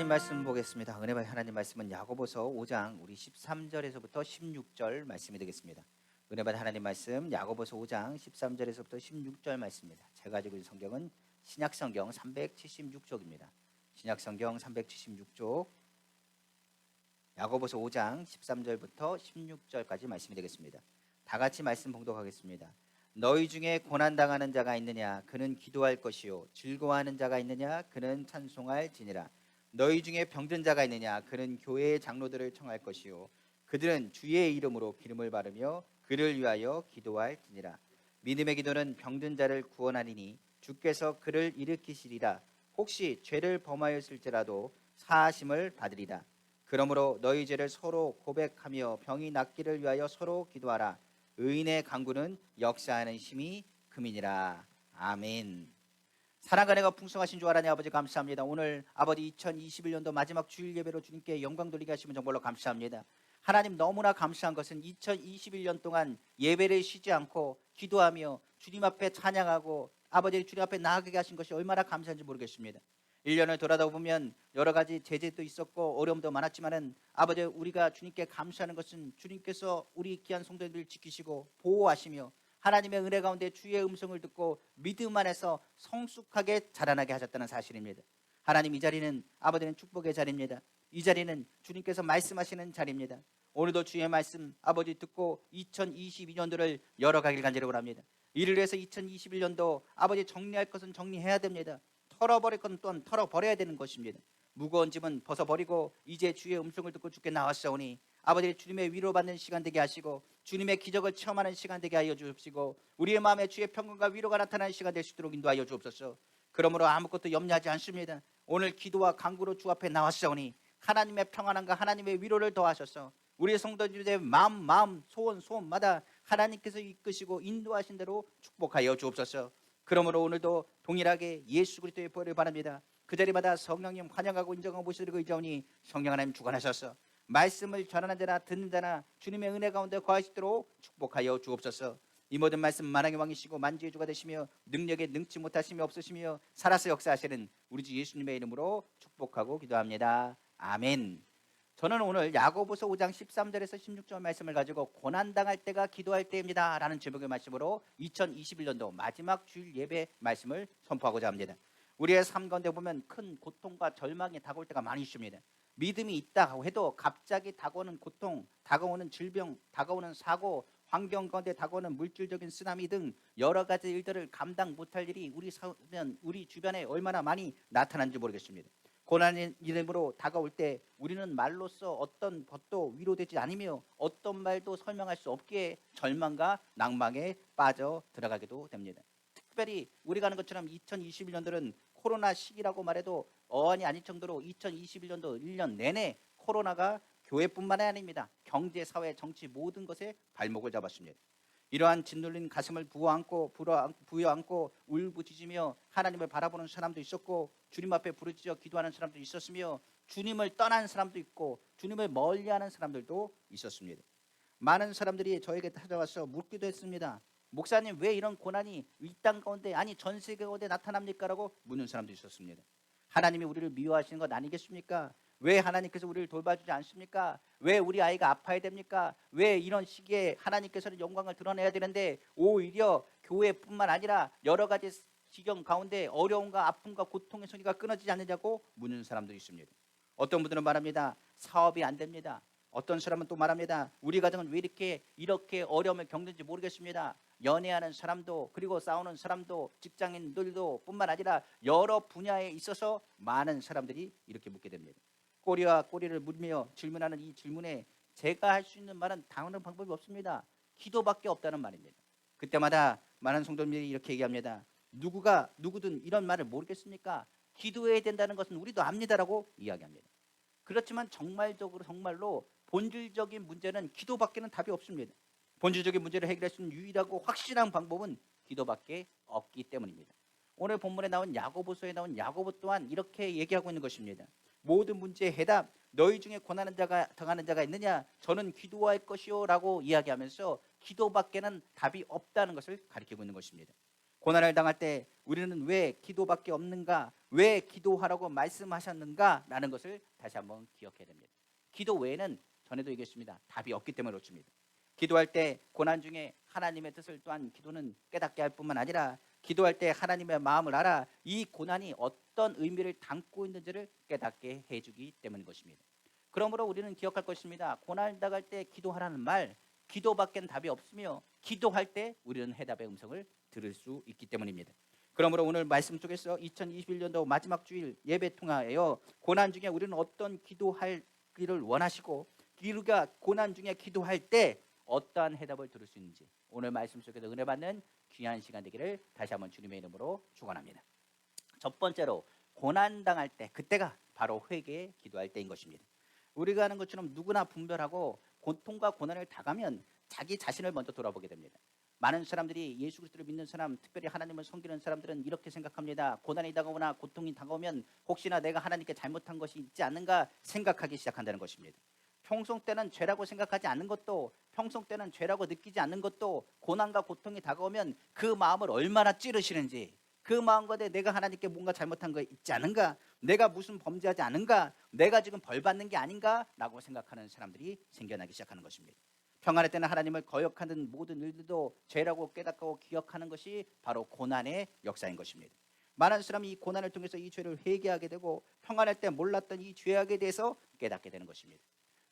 하나님 말씀 보겠습니다. 은혜 받은 하나님 말씀은 야고보서 5장 우리 13절에서부터 16절 말씀이 되겠습니다. 은혜 받은 하나님 말씀 야고보서 5장 13절에서부터 16절 말씀입니다. 제가 가지고 있는 성경은 신약성경 376쪽입니다. 신약성경 376쪽 야고보서 5장 13절부터 16절까지 말씀이 되겠습니다. 다 같이 말씀 봉독하겠습니다. 너희 중에 고난당하는 자가 있느냐 그는 기도할 것이요 즐거워하는 자가 있느냐 그는 찬송할지니라. 너희 중에 병든 자가 있느냐 그는 교회의 장로들을 청할 것이요 그들은 주의 이름으로 기름을 바르며 그를 위하여 기도할지니라. 믿음의 기도는 병든 자를 구원하리니 주께서 그를 일으키시리라. 혹시 죄를 범하였을지라도 사하심을 받으리라. 그러므로 너희 죄를 서로 고백하며 병이 낫기를 위하여 서로 기도하라. 의인의 간구는 역사하는 힘이 금이니라. 아멘. 사랑과 은혜가 풍성하신 주 하나님 아버지 감사합니다. 오늘 아버지 2021년도 마지막 주일 예배로 주님께 영광 돌리게 하시면 정말로 감사합니다. 하나님 너무나 감사한 것은 2021년 동안 예배를 쉬지 않고 기도하며 주님 앞에 찬양하고 아버지 주님 앞에 나아가게 하신 것이 얼마나 감사한지 모르겠습니다. 1년을 돌아다 보면 여러 가지 제재도 있었고 어려움도 많았지만은 아버지 우리가 주님께 감사하는 것은 주님께서 우리 귀한 성도들을 지키시고 보호하시며 하나님의 은혜 가운데 주의 음성을 듣고 믿음 안에서 성숙하게 자라나게 하셨다는 사실입니다. 하나님 이 자리는 아버지는 축복의 자리입니다. 이 자리는 주님께서 말씀하시는 자리입니다. 오늘도 주의 말씀 아버지 듣고 2022년도를 열어가길 간절히 원합니다. 이를 위해서 2021년도 아버지 정리할 것은 정리해야 됩니다. 털어버릴 것은 또한 털어버려야 되는 것입니다. 무거운 짐은 벗어버리고 이제 주의 음성을 듣고 주께 나왔사오니 아버지 주님의 위로받는 시간 되게 하시고 주님의 기적을 체험하는 시간 되게 하여 주옵시고 우리의 마음에 주의 평강과 위로가 나타나는 시간 될 수 있도록 인도하여 주옵소서. 그러므로 아무것도 염려하지 않습니다. 오늘 기도와 간구로 주 앞에 나왔사오니 하나님의 평안함과 하나님의 위로를 더하셔서 우리 성도들의 마음 소원마다 하나님께서 이끄시고 인도하신 대로 축복하여 주옵소서. 그러므로 오늘도 동일하게 예수 그리스도의 보혈을 바랍니다. 그 자리마다 성령님 환영하고 인정하고 모시고 의자오니 성령 하나님 주관하셔서 말씀을 전하는 자나 듣는 자나 주님의 은혜 가운데 거하시도록 축복하여 주옵소서. 이 모든 말씀 만왕의 왕이시고 만주의 주가 되시며 능력에 능치 못하심이 없으시며 살아서 역사하시는 우리 주 예수님의 이름으로 축복하고 기도합니다. 아멘. 저는 오늘 야고보서 5장 13절에서 16절 말씀을 가지고 고난당할 때가 기도할 때입니다 라는 제목의 말씀으로 2021년도 마지막 주일 예배 말씀을 선포하고자 합니다. 우리의 삶 가운데 보면 큰 고통과 절망이 다가올 때가 많이 있습니다. 믿음이 있다고 해도 갑자기 다가오는 고통, 다가오는 질병, 다가오는 사고, 환경 가운데 다가오는 물질적인 쓰나미 등 여러 가지 일들을 감당 못할 일이 우리 주변에 얼마나 많이 나타나는지 모르겠습니다. 고난의 이름으로 다가올 때 우리는 말로써 어떤 것도 위로되지 않으며 어떤 말도 설명할 수 없기에 절망과 낭망에 빠져 들어가기도 됩니다. 특별히 우리가 아는 것처럼 2021년도는 코로나 시기라고 말해도 어안이 아닐 정도로 2021년도 1년 내내 코로나가 교회뿐만이 아닙니다. 경제, 사회, 정치 모든 것에 발목을 잡았습니다. 이러한 짓눌린 가슴을 부여안고 울부짖으며 하나님을 바라보는 사람도 있었고 주님 앞에 부르짖어 기도하는 사람도 있었으며 주님을 떠난 사람도 있고 주님을 멀리하는 사람들도 있었습니다. 많은 사람들이 저에게 찾아와서 묻기도 했습니다. 목사님 왜 이런 고난이 이 땅 가운데 아니 전 세계 가운데 나타납니까? 라고 묻는 사람도 있었습니다. 하나님이 우리를 미워하시는 것 아니겠습니까? 왜 하나님께서 우리를 돌봐주지 않습니까? 왜 우리 아이가 아파야 됩니까? 왜 이런 시기에 하나님께서는 영광을 드러내야 되는데 오히려 교회뿐만 아니라 여러 가지 지경 가운데 어려움과 아픔과 고통의 소리가 끊어지지 않느냐고 묻는 사람도 있습니다. 어떤 분들은 말합니다. 사업이 안 됩니다. 어떤 사람은 또 말합니다. 우리 가정은 왜 이렇게 어려움을 겪는지 모르겠습니다. 연애하는 사람도 그리고 싸우는 사람도 직장인들도 뿐만 아니라 여러 분야에 있어서 많은 사람들이 이렇게 묻게 됩니다. 꼬리와 꼬리를 물며 질문하는 이 질문에 제가 할 수 있는 말은 다른 방법이 없습니다. 기도밖에 없다는 말입니다. 그때마다 많은 성도님들이 이렇게 얘기합니다. 누구든 이런 말을 모르겠습니까? 기도해야 된다는 것은 우리도 압니다라고 이야기합니다. 그렇지만 정말로 본질적인 문제는 기도밖에는 답이 없습니다. 본질적인 문제를 해결할 수 있는 유일하고 확실한 방법은 기도밖에 없기 때문입니다. 오늘 본문에 나온 야고보서에 나온 야고보 또한 이렇게 얘기하고 있는 것입니다. 모든 문제의 해답, 너희 중에 당하는 자가 있느냐? 저는 기도할 것이요 라고 이야기하면서 기도밖에는 답이 없다는 것을 가리키고 있는 것입니다. 고난을 당할 때 우리는 왜 기도밖에 없는가? 왜 기도하라고 말씀하셨는가? 라는 것을 다시 한번 기억해야 됩니다. 기도 외에는 전에도 얘기했습니다. 답이 없기 때문에 그렇습니다. 기도할 때 고난 중에 하나님의 뜻을 또한 기도는 깨닫게 할 뿐만 아니라 기도할 때 하나님의 마음을 알아 이 고난이 어떤 의미를 담고 있는지를 깨닫게 해주기 때문인 것입니다. 그러므로 우리는 기억할 것입니다. 고난을 당할 때 기도하라는 말, 기도밖엔 답이 없으며 기도할 때 우리는 해답의 음성을 들을 수 있기 때문입니다. 그러므로 오늘 말씀 속에서 2021년도 마지막 주일 예배 통하여 고난 중에 우리는 어떤 기도할 기를 원하시고 우리가 고난 중에 기도할 때 어떠한 해답을 들을 수 있는지 오늘 말씀 속에서 은혜 받는 귀한 시간 되기를 다시 한번 주님의 이름으로 축원합니다. 첫 번째로 고난 당할 때 그때가 바로 회개의 기도할 때인 것입니다. 우리가 하는 것처럼 누구나 분별하고 고통과 고난을 당하면 자기 자신을 먼저 돌아보게 됩니다. 많은 사람들이 예수 그리스도를 믿는 사람, 특별히 하나님을 섬기는 사람들은 이렇게 생각합니다. 고난이 다가오거나 고통이 다가오면 혹시나 내가 하나님께 잘못한 것이 있지 않는가 생각하기 시작한다는 것입니다. 평소 때는 죄라고 생각하지 않는 것도, 평소 때는 죄라고 느끼지 않는 것도 고난과 고통이 다가오면 그 마음을 얼마나 찌르시는지, 그 마음 가운데 내가 하나님께 뭔가 잘못한 거 있지 않은가, 내가 무슨 범죄하지 않은가, 내가 지금 벌 받는 게 아닌가 라고 생각하는 사람들이 생겨나기 시작하는 것입니다. 평안할 때는 하나님을 거역하는 모든 일들도 죄라고 깨닫고 기억하는 것이 바로 고난의 역사인 것입니다. 많은 사람이 이 고난을 통해서 이 죄를 회개하게 되고 평안할 때 몰랐던 이 죄악에 대해서 깨닫게 되는 것입니다.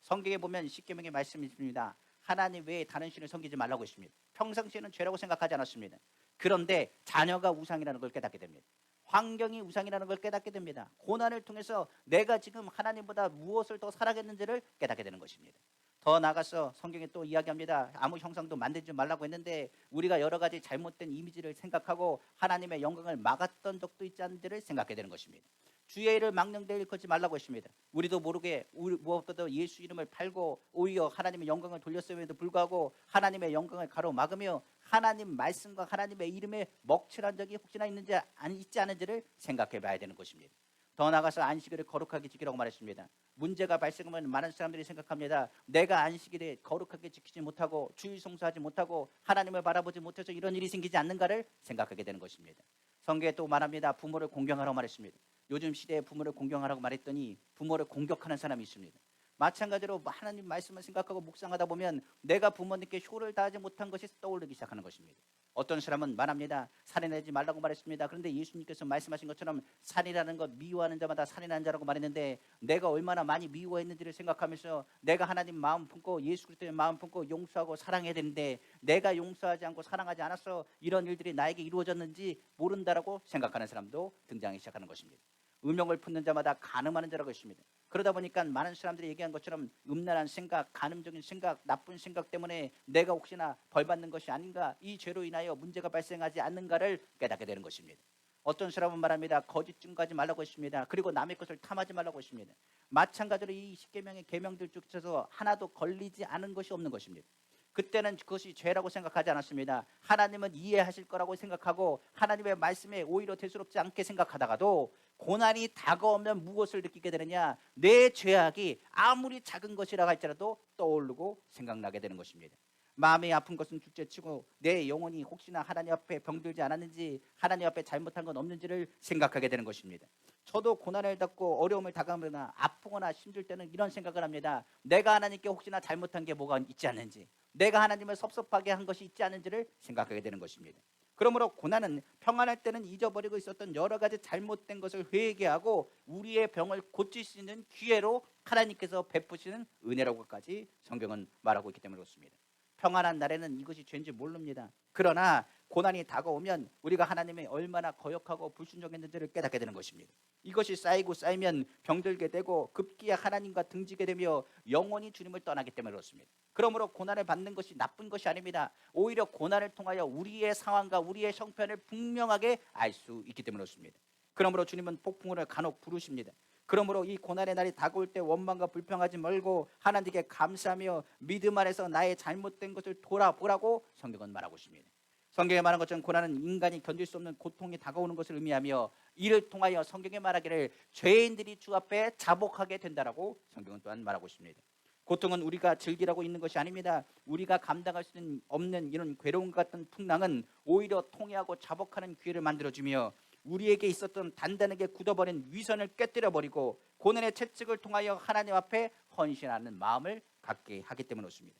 성경에 보면 십계명의 말씀이 있습니다. 하나님 외에 다른 신을 섬기지 말라고 했습니다. 평상시에는 죄라고 생각하지 않았습니다. 그런데 자녀가 우상이라는 걸 깨닫게 됩니다. 환경이 우상이라는 걸 깨닫게 됩니다. 고난을 통해서 내가 지금 하나님보다 무엇을 더 사랑했는지를 깨닫게 되는 것입니다. 더 나아가서 성경에 또 이야기합니다. 아무 형상도 만들지 말라고 했는데 우리가 여러 가지 잘못된 이미지를 생각하고 하나님의 영광을 막았던 적도 있지 않은지를 생각하게 되는 것입니다. 주의 일을 막는 데 일컫지 말라고 했습니다. 우리도 모르게 무엇보다 예수 이름을 팔고 오히려 하나님의 영광을 돌렸음에도 불구하고 하나님의 영광을 가로막으며 하나님 말씀과 하나님의 이름에 먹칠한 적이 혹시나 있지 않은지를 생각해 봐야 되는 것입니다. 더 나아가서 안식일을 거룩하게 지키라고 말했습니다. 문제가 발생하면 많은 사람들이 생각합니다. 내가 안식일에 거룩하게 지키지 못하고 주일 성수하지 못하고 하나님을 바라보지 못해서 이런 일이 생기지 않는가를 생각하게 되는 것입니다. 성경에 또 말합니다. 부모를 공경하라고 말했습니다. 요즘 시대에 부모를 공경하라고 말했더니 부모를 공격하는 사람이 있습니다. 마찬가지로 하나님 말씀을 생각하고 묵상하다 보면 내가 부모님께 효를 다하지 못한 것이 떠오르기 시작하는 것입니다. 어떤 사람은 말합니다. 살인하지 말라고 말했습니다. 그런데 예수님께서 말씀하신 것처럼 살인하는 것 미워하는 자마다 살인하는 자라고 말했는데 내가 얼마나 많이 미워했는지를 생각하면서 내가 하나님 마음 품고 예수 그리스도의 마음 품고 용서하고 사랑해야 되는데 내가 용서하지 않고 사랑하지 않아서 이런 일들이 나에게 이루어졌는지 모른다라고 생각하는 사람도 등장하기 시작하는 것입니다. 음욕을 품는 자마다 간음하는 자라고 했습니다. 그러다 보니까 많은 사람들이 얘기한 것처럼 음란한 생각, 간음적인 생각, 나쁜 생각 때문에 내가 혹시나 벌받는 것이 아닌가, 이 죄로 인하여 문제가 발생하지 않는가를 깨닫게 되는 것입니다. 어떤 사람은 말합니다. 거짓 증거하지 말라고 했습니다. 그리고 남의 것을 탐하지 말라고 했습니다. 마찬가지로 이 10계명의 계명들 중에서 하나도 걸리지 않은 것이 없는 것입니다. 그때는 그것이 죄라고 생각하지 않았습니다. 하나님은 이해하실 거라고 생각하고 하나님의 말씀에 오히려 대수롭지 않게 생각하다가도 고난이 다가오면 무엇을 느끼게 되느냐, 내 죄악이 아무리 작은 것이라 할지라도 떠오르고 생각나게 되는 것입니다. 마음이 아픈 것은 둘째치고 내 영혼이 혹시나 하나님 앞에 병들지 않았는지, 하나님 앞에 잘못한 건 없는지를 생각하게 되는 것입니다. 저도 고난을 겪고 어려움을 당하거나 아프거나 힘들 때는 이런 생각을 합니다. 내가 하나님께 혹시나 잘못한 게 뭐가 있지 않는지, 내가 하나님을 섭섭하게 한 것이 있지 않은지를 생각하게 되는 것입니다. 그러므로 고난은 평안할 때는 잊어버리고 있었던 여러 가지 잘못된 것을 회개하고 우리의 병을 고칠 수 있는 기회로 하나님께서 베푸시는 은혜라고까지 성경은 말하고 있기 때문에 그렇습니다. 평안한 날에는 이것이 죄인지 모릅니다. 그러나 고난이 다가오면 우리가 하나님의 얼마나 거역하고 불순종했는지를 깨닫게 되는 것입니다. 이것이 쌓이고 쌓이면 병들게 되고 급기야 하나님과 등지게 되며 영원히 주님을 떠나기 때문에 그렇습니다. 그러므로 고난을 받는 것이 나쁜 것이 아닙니다. 오히려 고난을 통하여 우리의 상황과 우리의 형편을 분명하게 알 수 있기 때문에 그렇습니다. 그러므로 주님은 폭풍우를 간혹 부르십니다. 그러므로 이 고난의 날이 다가올 때 원망과 불평하지 말고 하나님께 감사하며 믿음 안에서 나의 잘못된 것을 돌아보라고 성경은 말하고 있습니다. 성경에 말한 것처럼 고난은 인간이 견딜 수 없는 고통이 다가오는 것을 의미하며 이를 통하여 성경에 말하기를 죄인들이 주 앞에 자복하게 된다라고 성경은 또한 말하고 있습니다. 고통은 우리가 즐기라고 있는 것이 아닙니다. 우리가 감당할 수 없는 이런 괴로움 같은 풍랑은 오히려 통해하고 자복하는 기회를 만들어주며 우리에게 있었던 단단하게 굳어버린 위선을 깨뜨려버리고 고난의 채찍을 통하여 하나님 앞에 헌신하는 마음을 갖게 하기 때문에 그렇습니다.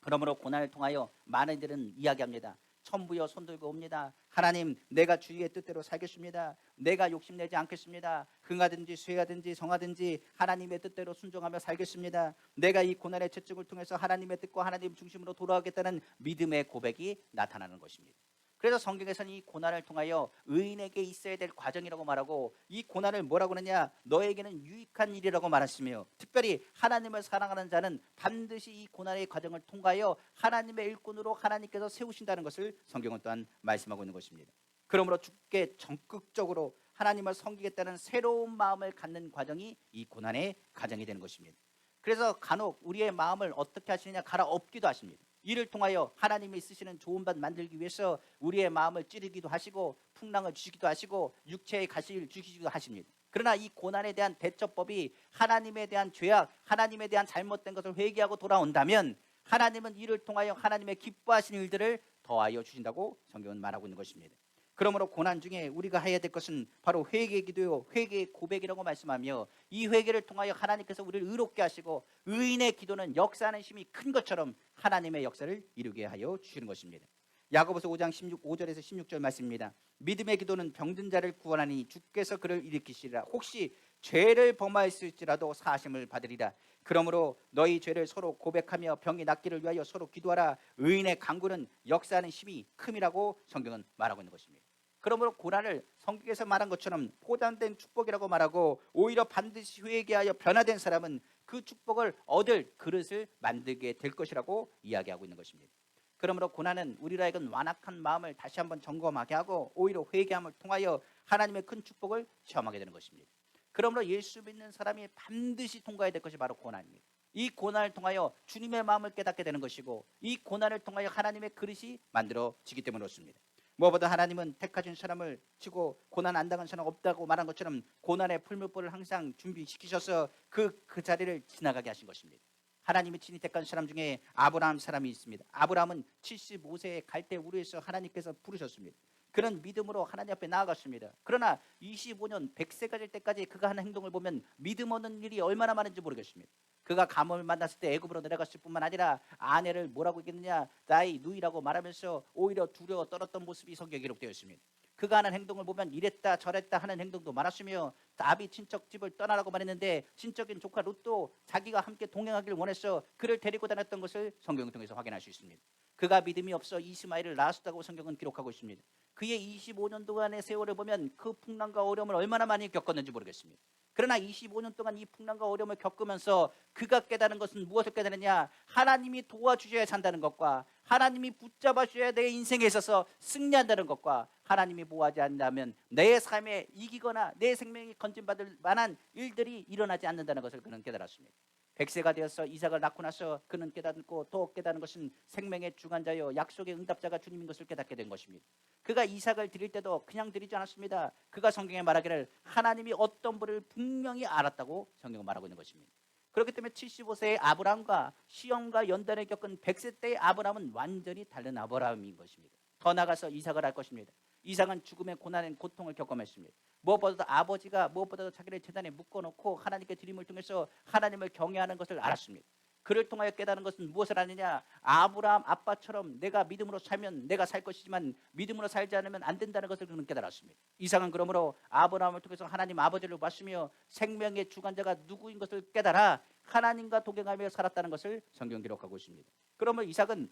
그러므로 고난을 통하여 많은 이들은 이야기합니다. 천부여 손들고 옵니다. 하나님, 내가 주의 뜻대로 살겠습니다. 내가 욕심내지 않겠습니다. 흥하든지 쇠하든지 성하든지 하나님의 뜻대로 순종하며 살겠습니다. 내가 이 고난의 채찍을 통해서 하나님의 뜻과 하나님 중심으로 돌아가겠다는 믿음의 고백이 나타나는 것입니다. 그래서 성경에서는 이 고난을 통하여 의인에게 있어야 될 과정이라고 말하고 이 고난을 뭐라고 하느냐, 너에게는 유익한 일이라고 말했으며 특별히 하나님을 사랑하는 자는 반드시 이 고난의 과정을 통과하여 하나님의 일꾼으로 하나님께서 세우신다는 것을 성경은 또한 말씀하고 있는 것입니다. 그러므로 주께 적극적으로 하나님을 섬기겠다는 새로운 마음을 갖는 과정이 이 고난의 과정이 되는 것입니다. 그래서 간혹 우리의 마음을 어떻게 하시느냐, 갈아엎기도 하십니다. 이를 통하여 하나님이 쓰시는 좋은 밭 만들기 위해서 우리의 마음을 찌르기도 하시고 풍랑을 주시기도 하시고 육체의 가시를 주시기도 하십니다. 그러나 이 고난에 대한 대처법이 하나님에 대한 죄악, 하나님에 대한 잘못된 것을 회개하고 돌아온다면 하나님은 이를 통하여 하나님의 기뻐하시는 일들을 더하여 주신다고 성경은 말하고 있는 것입니다. 그러므로 고난 중에 우리가 해야 될 것은 바로 회개의 기도요, 회개의 고백이라고 말씀하며 이 회개를 통하여 하나님께서 우리를 의롭게 하시고 의인의 기도는 역사하는 힘이 큰 것처럼 하나님의 역사를 이루게 하여 주시는 것입니다. 야고보서 5장 5절에서 16절 말씀입니다. 믿음의 기도는 병든 자를 구원하니 주께서 그를 일으키시리라. 혹시 죄를 범하였을지라도 사하심을 받으리라. 그러므로 너희 죄를 서로 고백하며 병이 낫기를 위하여 서로 기도하라. 의인의 간구는 역사하는 힘이 큼이라고 성경은 말하고 있는 것입니다. 그러므로 고난을 성경에서 말한 것처럼 포장된 축복이라고 말하고 오히려 반드시 회개하여 변화된 사람은 그 축복을 얻을 그릇을 만들게 될 것이라고 이야기하고 있는 것입니다. 그러므로 고난은 우리로 하여금 완악한 마음을 다시 한번 점검하게 하고 오히려 회개함을 통하여 하나님의 큰 축복을 체험하게 되는 것입니다. 그러므로 예수 믿는 사람이 반드시 통과해야 될 것이 바로 고난입니다. 이 고난을 통하여 주님의 마음을 깨닫게 되는 것이고 이 고난을 통하여 하나님의 그릇이 만들어지기 때문에 그렇습니다. 무엇보다 하나님은 택하신 사람을 치고 고난 안 당한 사람 없다고 말한 것처럼 고난의 풀무불을 항상 준비시키셔서 그 자리를 지나가게 하신 것입니다. 하나님이 친히 택한 사람 중에 아브라함 사람이 있습니다. 아브라함은 75세에 갈대 우르에서 하나님께서 부르셨습니다. 그런 믿음으로 하나님 앞에 나아갔습니다. 그러나 25년 100세가 될 때까지 그가 하는 행동을 보면 믿음 얻는 일이 얼마나 많은지 모르겠습니다. 그가 가뭄을 만났을 때 애굽으로 내려갔을 뿐만 아니라 아내를 뭐라고 했겠느냐, 나의 누이라고 말하면서 오히려 두려워 떨었던 모습이 성경에 기록되어 있습니다. 그가 하는 행동을 보면 이랬다 저랬다 하는 행동도 많았으며 아비 친척 집을 떠나라고 말했는데 친척인 조카 롯도 자기가 함께 동행하기를 원해서 그를 데리고 다녔던 것을 성경을 통해서 확인할 수 있습니다. 그가 믿음이 없어 이스마엘을 낳았다고 성경은 기록하고 있습니다. 그의 25년 동안의 세월을 보면 그 풍랑과 어려움을 얼마나 많이 겪었는지 모르겠습니다. 그러나 25년 동안 이 풍랑과 어려움을 겪으면서 그가 깨달은 것은 무엇을 깨달았냐, 하나님이 도와주셔야 산다는 것과 하나님이 붙잡아 주셔야 내 인생에 있어서 승리한다는 것과 하나님이 보호하지 않는다면 내 삶에 이기거나 내 생명이 건진받을 만한 일들이 일어나지 않는다는 것을 그는 깨달았습니다. 100세가 되어서 이삭을 낳고 나서 그는 깨닫고 또 깨닫는 것은 생명의 주관자여 약속의 응답자가 주님인 것을 깨닫게 된 것입니다. 그가 이삭을 드릴 때도 그냥 드리지 않았습니다. 그가 성경에 말하기를 하나님이 어떤 분을 분명히 알았다고 성경은 말하고 있는 것입니다. 그렇기 때문에 75세의 아브라함과 시험과 연단을 겪은 100세 때의 아브라함은 완전히 다른 아브라함인 것입니다. 더 나아가서 이삭을 할 것입니다. 이삭은 죽음의 고난의 고통을 겪어냈습니다. 무엇보다도 아버지가 무엇보다도 자기를 제단에 묶어놓고 하나님께 드림을 통해서 하나님을 경외하는 것을 알았습니다. 그를 통하여 깨달은 것은 무엇을 아느냐, 아브라함 아빠처럼 내가 믿음으로 살면 내가 살 것이지만 믿음으로 살지 않으면 안 된다는 것을 그는 깨달았습니다. 이삭은 그러므로 아브라함을 통해서 하나님 아버지를 봤으며 생명의 주관자가 누구인 것을 깨달아 하나님과 동행하며 살았다는 것을 성경 기록하고 있습니다. 그러면 이삭은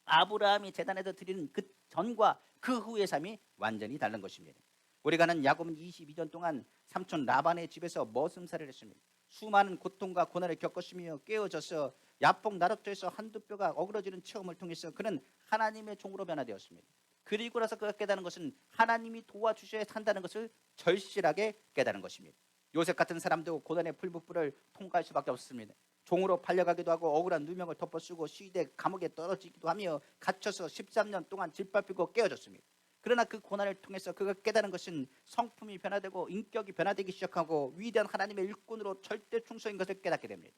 아브라함이 제단에서 드리는 그 전과 그 후의 삶이 완전히 다른 것입니다. 우리가 아는 야곱은 22년 동안 삼촌 라반의 집에서 머슴살이를 했습니다. 수많은 고통과 고난을 겪었으며 깨어져서 야폭 나락조에서 한두 뼈가 어그러지는 체험을 통해서 그는 하나님의 종으로 변화되었습니다. 그리고 나서 그가 깨달은 것은 하나님이 도와주셔야 산다는 것을 절실하게 깨달은 것입니다. 요셉 같은 사람도 고난의 풀무불을 통과할 수밖에 없습니다. 종으로 팔려가기도 하고 억울한 누명을 덮어쓰고 시대 감옥에 떨어지기도 하며 갇혀서 13년 동안 짓밟히고 깨어졌습니다. 그러나 그 고난을 통해서 그가 깨달은 것은 성품이 변화되고 인격이 변화되기 시작하고 위대한 하나님의 일꾼으로 절대 충성인 것을 깨닫게 됩니다.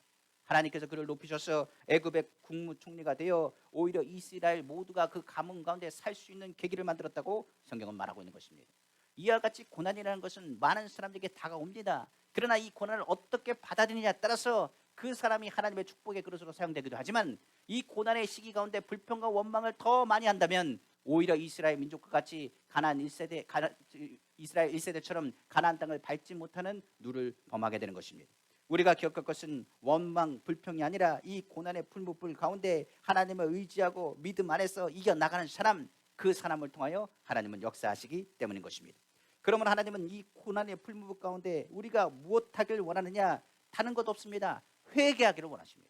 하나님께서 그를 높이셔서 애굽의 국무총리가 되어 오히려 이스라엘 모두가 그 가문 가운데 살 수 있는 계기를 만들었다고 성경은 말하고 있는 것입니다. 이와 같이 고난이라는 것은 많은 사람들에게 다가옵니다. 그러나 이 고난을 어떻게 받아들이냐에 따라서 그 사람이 하나님의 축복의 그릇으로 사용되기도 하지만, 이 고난의 시기 가운데 불평과 원망을 더 많이 한다면 오히려 이스라엘 민족과 같이 이스라엘 1세대처럼 가나안 땅을 밟지 못하는 누를 범하게 되는 것입니다. 우리가 기억할 것은 원망, 불평이 아니라 이 고난의 풀무불 가운데 하나님을 의지하고 믿음 안에서 이겨나가는 사람, 그 사람을 통하여 하나님은 역사하시기 때문인 것입니다. 그러면 하나님은 이 고난의 풀무불 가운데 우리가 무엇하기를 원하느냐? 다른 것 없습니다. 회개하기를 원하십니다.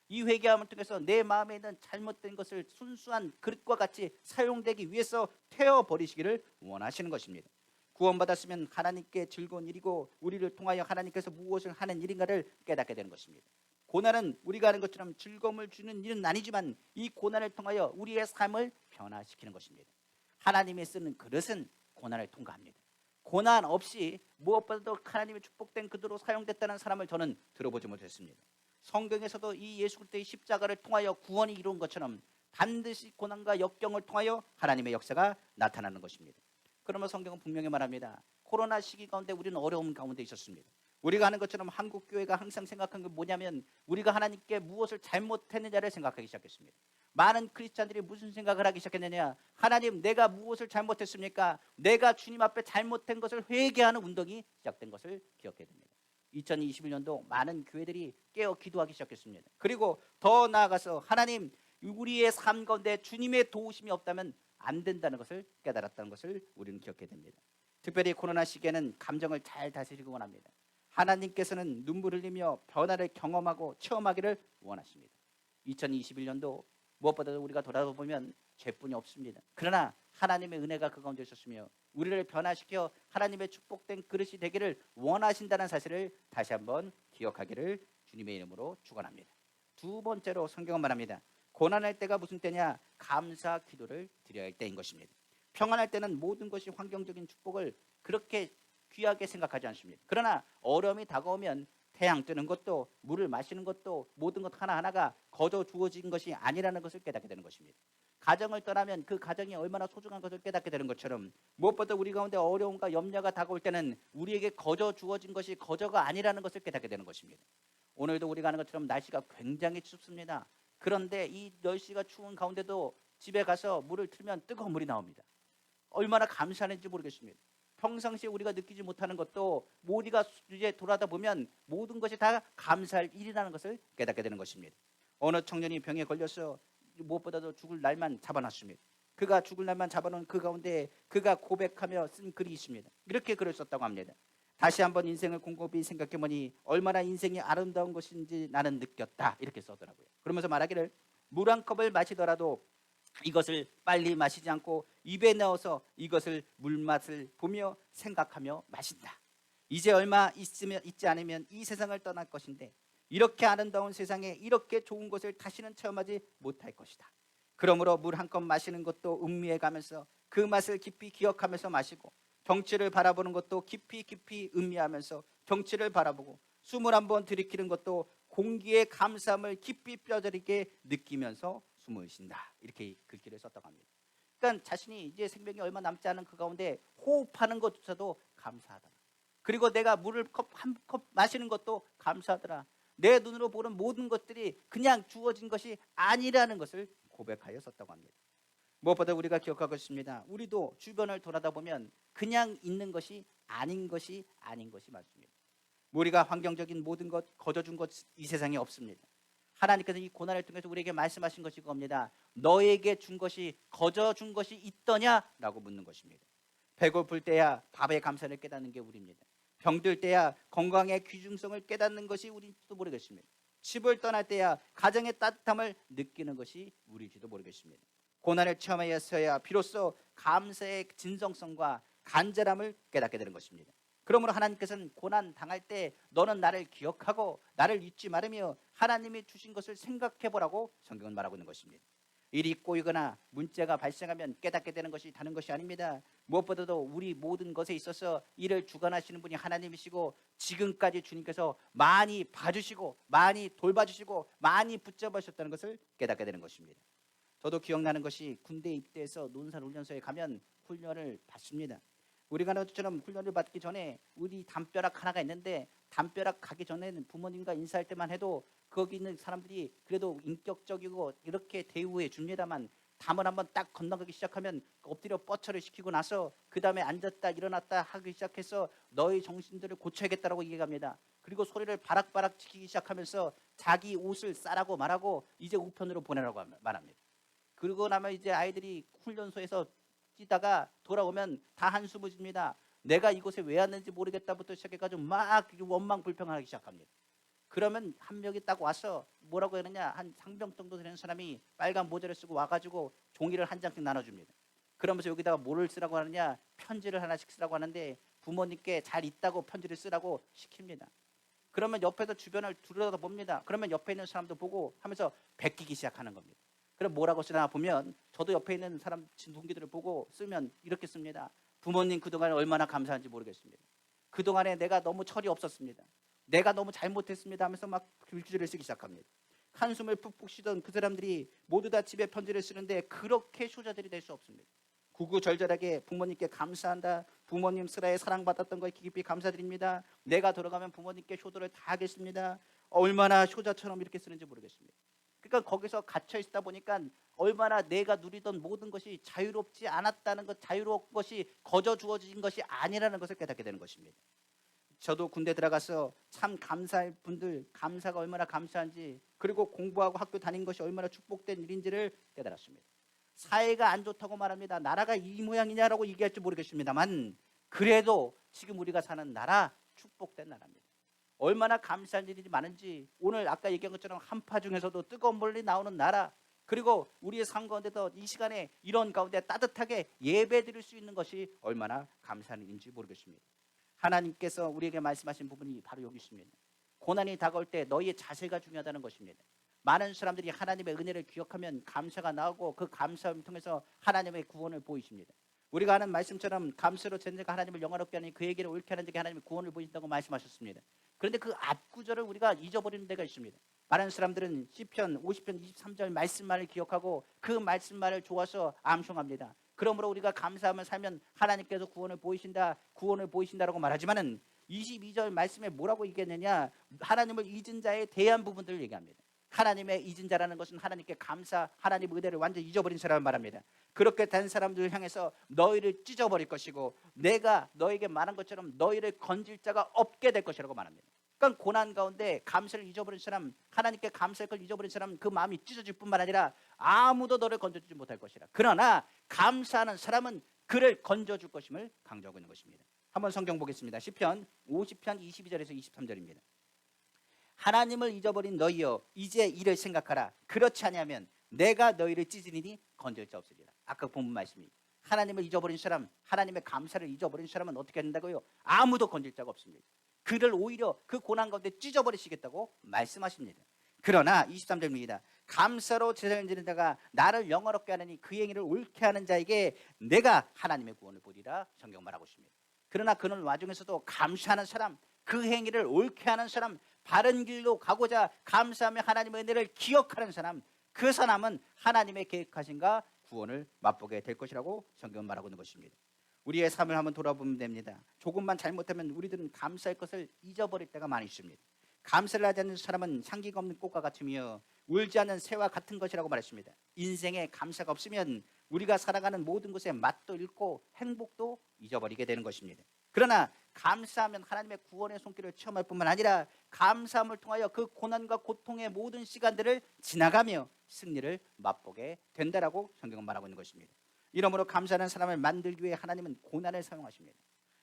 이 회개함을 통해서 내 마음에 있는 잘못된 것을 순수한 그릇과 같이 사용되기 위해서 태워버리시기를 원하시는 것입니다. 구원받았으면 하나님께 즐거운 일이고 우리를 통하여 하나님께서 무엇을 하는 일인가를 깨닫게 되는 것입니다. 고난은 우리가 하는 것처럼 즐거움을 주는 일은 아니지만 이 고난을 통하여 우리의 삶을 변화시키는 것입니다. 하나님이 쓰는 그릇은 고난을 통과합니다. 고난 없이 무엇보다도 하나님의 축복된 그릇으로 사용됐다는 사람을 저는 들어보지 못했습니다. 성경에서도 이 예수 그리스도의 십자가를 통하여 구원이 이루어진 것처럼 반드시 고난과 역경을 통하여 하나님의 역사가 나타나는 것입니다. 그러면 성경은 분명히 말합니다. 코로나 시기 가운데 우리는 어려움 가운데 있었습니다. 우리가 하는 것처럼 한국 교회가 항상 생각한 게 뭐냐면 우리가 하나님께 무엇을 잘못했느냐를 생각하기 시작했습니다. 많은 크리스찬들이 무슨 생각을 하기 시작했느냐? 하나님, 내가 무엇을 잘못했습니까? 내가 주님 앞에 잘못된 것을 회개하는 운동이 시작된 것을 기억해야 됩니다. 2021년도 많은 교회들이 깨어 기도하기 시작했습니다. 그리고 더 나아가서 하나님, 우리의 삶 가운데 주님의 도우심이 없다면 안 된다는 것을 깨달았다는 것을 우리는 기억해야 됩니다. 특별히 코로나 시기에는 감정을 잘 다스리기 원합니다. 하나님께서는 눈물 흘리며 변화를 경험하고 체험하기를 원하십니다. 2021년도 무엇보다도 우리가 돌아보면 죄뿐이 없습니다. 그러나 하나님의 은혜가 그 가운데 있었으며 우리를 변화시켜 하나님의 축복된 그릇이 되기를 원하신다는 사실을 다시 한번 기억하기를 주님의 이름으로 축원합니다. 두 번째로 성경은 말합니다. 고난할 때가 무슨 때냐? 감사 기도를 드려야 할 때인 것입니다. 평안할 때는 모든 것이 환경적인 축복을 그렇게 귀하게 생각하지 않습니다. 그러나 어려움이 다가오면 태양 뜨는 것도 물을 마시는 것도 모든 것 하나하나가 거저 주어진 것이 아니라는 것을 깨닫게 되는 것입니다. 가정을 떠나면 그 가정이 얼마나 소중한 것을 깨닫게 되는 것처럼 무엇보다 우리 가운데 어려움과 염려가 다가올 때는 우리에게 거저 주어진 것이 거저가 아니라는 것을 깨닫게 되는 것입니다. 오늘도 우리가 하는 것처럼 날씨가 굉장히 춥습니다. 그런데 이 날씨가 추운 가운데도 집에 가서 물을 틀면 뜨거운 물이 나옵니다. 얼마나 감사한지 모르겠습니다. 평상시에 우리가 느끼지 못하는 것도 우리가 이제 돌아다 보면 모든 것이 다 감사할 일이라는 것을 깨닫게 되는 것입니다. 어느 청년이 병에 걸려서 무엇보다도 죽을 날만 잡아놨습니다. 그가 죽을 날만 잡아놓은 그 가운데 그가 고백하며 쓴 글이 있습니다. 이렇게 글을 썼다고 합니다. 다시 한번 인생을 곰곰이 생각해보니 얼마나 인생이 아름다운 것인지 나는 느꼈다. 이렇게 써더라고요. 그러면서 말하기를 물 한 컵을 마시더라도 이것을 빨리 마시지 않고 입에 넣어서 이것을 물맛을 보며 생각하며 마신다. 이제 얼마 있지 않으면 이 세상을 떠날 것인데 이렇게 아름다운 세상에 이렇게 좋은 것을 다시는 체험하지 못할 것이다. 그러므로 물 한 컵 마시는 것도 음미해 가면서 그 맛을 깊이 기억하면서 마시고 경치를 바라보는 것도 깊이 음미하면서 경치를 바라보고 숨을 한번 들이키는 것도 공기의 감사함을 깊이 뼈저리게 느끼면서 숨을 쉰다. 이렇게 글귀를 썼다고 합니다. 그러니까 자신이 이제 생명이 얼마 남지 않은 그 가운데 호흡하는 것조차도 감사하더라. 그리고 내가 물을 한 컵 마시는 것도 감사하더라. 내 눈으로 보는 모든 것들이 그냥 주어진 것이 아니라는 것을 고백하여 썼다고 합니다. 무엇보다 우리가 기억하고 있습니다. 우리도 주변을 돌아다 보면 그냥 있는 것이 아닌 것이 많습니다. 우리가 환경적인 모든 것 거저준 것 이 세상에 없습니다. 하나님께서 이 고난을 통해서 우리에게 말씀하신 것이 겁니다. 너에게 준 것이 거저 준 것이 있더냐라고 묻는 것입니다. 배고플 때야 밥의 감사를 깨닫는 게 우리입니다. 병들 때야 건강의 귀중성을 깨닫는 것이 우리인지도 모르겠습니다. 집을 떠날 때야 가정의 따뜻함을 느끼는 것이 우리인지도 모르겠습니다. 고난을 체험하였어야 비로소 감사의 진정성과 간절함을 깨닫게 되는 것입니다. 그러므로 하나님께서는 고난 당할 때 너는 나를 기억하고 나를 잊지 말으며 하나님이 주신 것을 생각해보라고 성경은 말하고 있는 것입니다. 일이 꼬이거나 문제가 발생하면 깨닫게 되는 것이 다른 것이 아닙니다. 무엇보다도 우리 모든 것에 있어서 이를 주관하시는 분이 하나님이시고 지금까지 주님께서 많이 봐주시고 많이 돌봐주시고 많이 붙잡으셨다는 것을 깨닫게 되는 것입니다. 저도 기억나는 것이 군대 입대해서 논산훈련소에 가면 훈련을 받습니다. 우리가 너처럼 훈련을 받기 전에 우리 담벼락 하나가 있는데 담벼락 가기 전에는 부모님과 인사할 때만 해도 거기 있는 사람들이 그래도 인격적이고 이렇게 대우해 줍니다만 담을 한번 딱 건너가기 시작하면 엎드려 뻗쳐를 시키고 나서 그 다음에 앉았다 일어났다 하기 시작해서 너희 정신들을 고쳐야겠다라고 얘기합니다. 그리고 소리를 바락바락 지키기 시작하면서 자기 옷을 싸라고 말하고 이제 우편으로 보내라고 말합니다. 그러고 나면 이제 아이들이 훈련소에서 뛰다가 돌아오면 다 한숨을 쉽니다. 내가 이곳에 왜 왔는지 모르겠다부터 시작해가지고 막 원망 불평하기 시작합니다. 그러면 한 명이 딱 와서 뭐라고 하느냐, 한 상병 정도 되는 사람이 빨간 모자를 쓰고 와가지고 종이를 한 장씩 나눠줍니다. 그러면서 여기다가 뭐를 쓰라고 하느냐, 편지를 하나씩 쓰라고 하는데 부모님께 잘 있다고 편지를 쓰라고 시킵니다. 그러면 옆에서 주변을 둘러봅니다. 그러면 옆에 있는 사람도 보고 하면서 베끼기 시작하는 겁니다. 그럼 뭐라고 쓰나 보면 저도 옆에 있는 사람 동기들을 보고 쓰면 이렇게 씁니다. 부모님 그동안 얼마나 감사한지 모르겠습니다. 그동안에 내가 너무 철이 없었습니다. 내가 너무 잘못했습니다 하면서 막 글귀를 쓰기 시작합니다. 한숨을 푹푹 쉬던 그 사람들이 모두 다 집에 편지를 쓰는데 그렇게 효자들이 될 수 없습니다. 구구절절하게 부모님께 감사한다. 부모님 슬하에 사랑받았던 거에 깊이 감사드립니다. 내가 돌아가면 부모님께 효도를 다 하겠습니다. 얼마나 효자처럼 이렇게 쓰는지 모르겠습니다. 그러니까 거기서 갇혀 있다 보니까 얼마나 내가 누리던 모든 것이 자유롭지 않았다는 것, 자유로운 것이 거저 주어진 것이 아니라는 것을 깨닫게 되는 것입니다. 저도 군대 들어가서 참 감사할 분들, 감사가 얼마나 감사한지, 그리고 공부하고 학교 다닌 것이 얼마나 축복된 일인지를 깨달았습니다. 사회가 안 좋다고 말합니다. 나라가 이 모양이냐라고 얘기할지 모르겠습니다만 그래도 지금 우리가 사는 나라 축복된 나라입니다. 얼마나 감사한 일이 많은지, 오늘 아까 얘기한 것처럼 한파 중에서도 뜨거운 물이 나오는 나라, 그리고 우리의 삶 가운데도 이 시간에 이런 가운데 따뜻하게 예배 드릴 수 있는 것이 얼마나 감사한 일인지 모르겠습니다. 하나님께서 우리에게 말씀하신 부분이 바로 여기 있습니다. 고난이 다가올 때 너희의 자세가 중요하다는 것입니다. 많은 사람들이 하나님의 은혜를 기억하면 감사가 나오고 그 감사를 통해서 하나님의 구원을 보이십니다. 우리가 하는 말씀처럼 감사로 전제가 하나님을 영화롭게 하니 그 얘기를 옳게 하는 자에게 하나님의 구원을 보이신다고 말씀하셨습니다. 그런데 그 앞구절을 우리가 잊어버리는 데가 있습니다. 많은 사람들은 시편 50편 23절 말씀만을 기억하고 그 말씀만을 좋아서 암송합니다. 그러므로 우리가 감사하며 살면 하나님께서 구원을 보이신다라고 말하지만은 22절 말씀에 뭐라고 얘기했느냐, 하나님을 잊은 자에 대한 부분들을 얘기합니다. 하나님의 잊은 자라는 것은 하나님께 감사, 하나님의 은혜를 완전히 잊어버린 사람을 말합니다. 그렇게 된 사람들을 향해서 너희를 찢어버릴 것이고 내가 너에게 말한 것처럼 너희를 건질 자가 없게 될 것이라고 말합니다. 그러니까 고난 가운데 감사를 잊어버린 사람, 하나님께 감사할 걸 잊어버린 사람, 그 마음이 찢어질 뿐만 아니라 아무도 너를 건져주지 못할 것이라. 그러나 감사하는 사람은 그를 건져줄 것임을 강조하고 있는 것입니다. 한번 성경 보겠습니다. 시편 50편 22절에서 23절입니다. 하나님을 잊어버린 너희여 이제 이를 생각하라. 그렇지 아니하면 내가 너희를 찢으리니 건질 자 없으리라. 아까 본문 말씀이 하나님을 잊어버린 사람, 하나님의 감사를 잊어버린 사람은 어떻게 된다고요? 아무도 건질 자가 없습니다. 그를 오히려 그 고난 가운데 찢어버리시겠다고 말씀하십니다. 그러나 23절입니다. 감사로 제사를 드리는 자가 나를 영화롭게 하느니 그 행위를 옳게 하는 자에게 내가 하나님의 구원을 보리라. 성경 말하고 있습니다. 그러나 그런 와중에서도 감사하는 사람, 그 행위를 옳게 하는 사람, 바른 길로 가고자 감사하며 하나님의 은혜를 기억하는 사람, 그 사람은 하나님의 계획하신가 구원을 맛보게 될 것이라고 성경은 말하고 있는 것입니다. 우리의 삶을 한번 돌아보면 됩니다. 조금만 잘못하면 우리들은 감사할 것을 잊어버릴 때가 많이 있습니다. 감사를 하지 않는 사람은 향기가 없는 꽃과 같으며 울지 않는 새와 같은 것이라고 말했습니다. 인생에 감사가 없으면 우리가 살아가는 모든 것의 맛도 잃고 행복도 잊어버리게 되는 것입니다. 그러나 감사하면 하나님의 구원의 손길을 체험할 뿐만 아니라 감사함을 통하여 그 고난과 고통의 모든 시간들을 지나가며 승리를 맛보게 된다라고 성경은 말하고 있는 것입니다. 이러므로 감사하는 사람을 만들기 위해 하나님은 고난을 사용하십니다.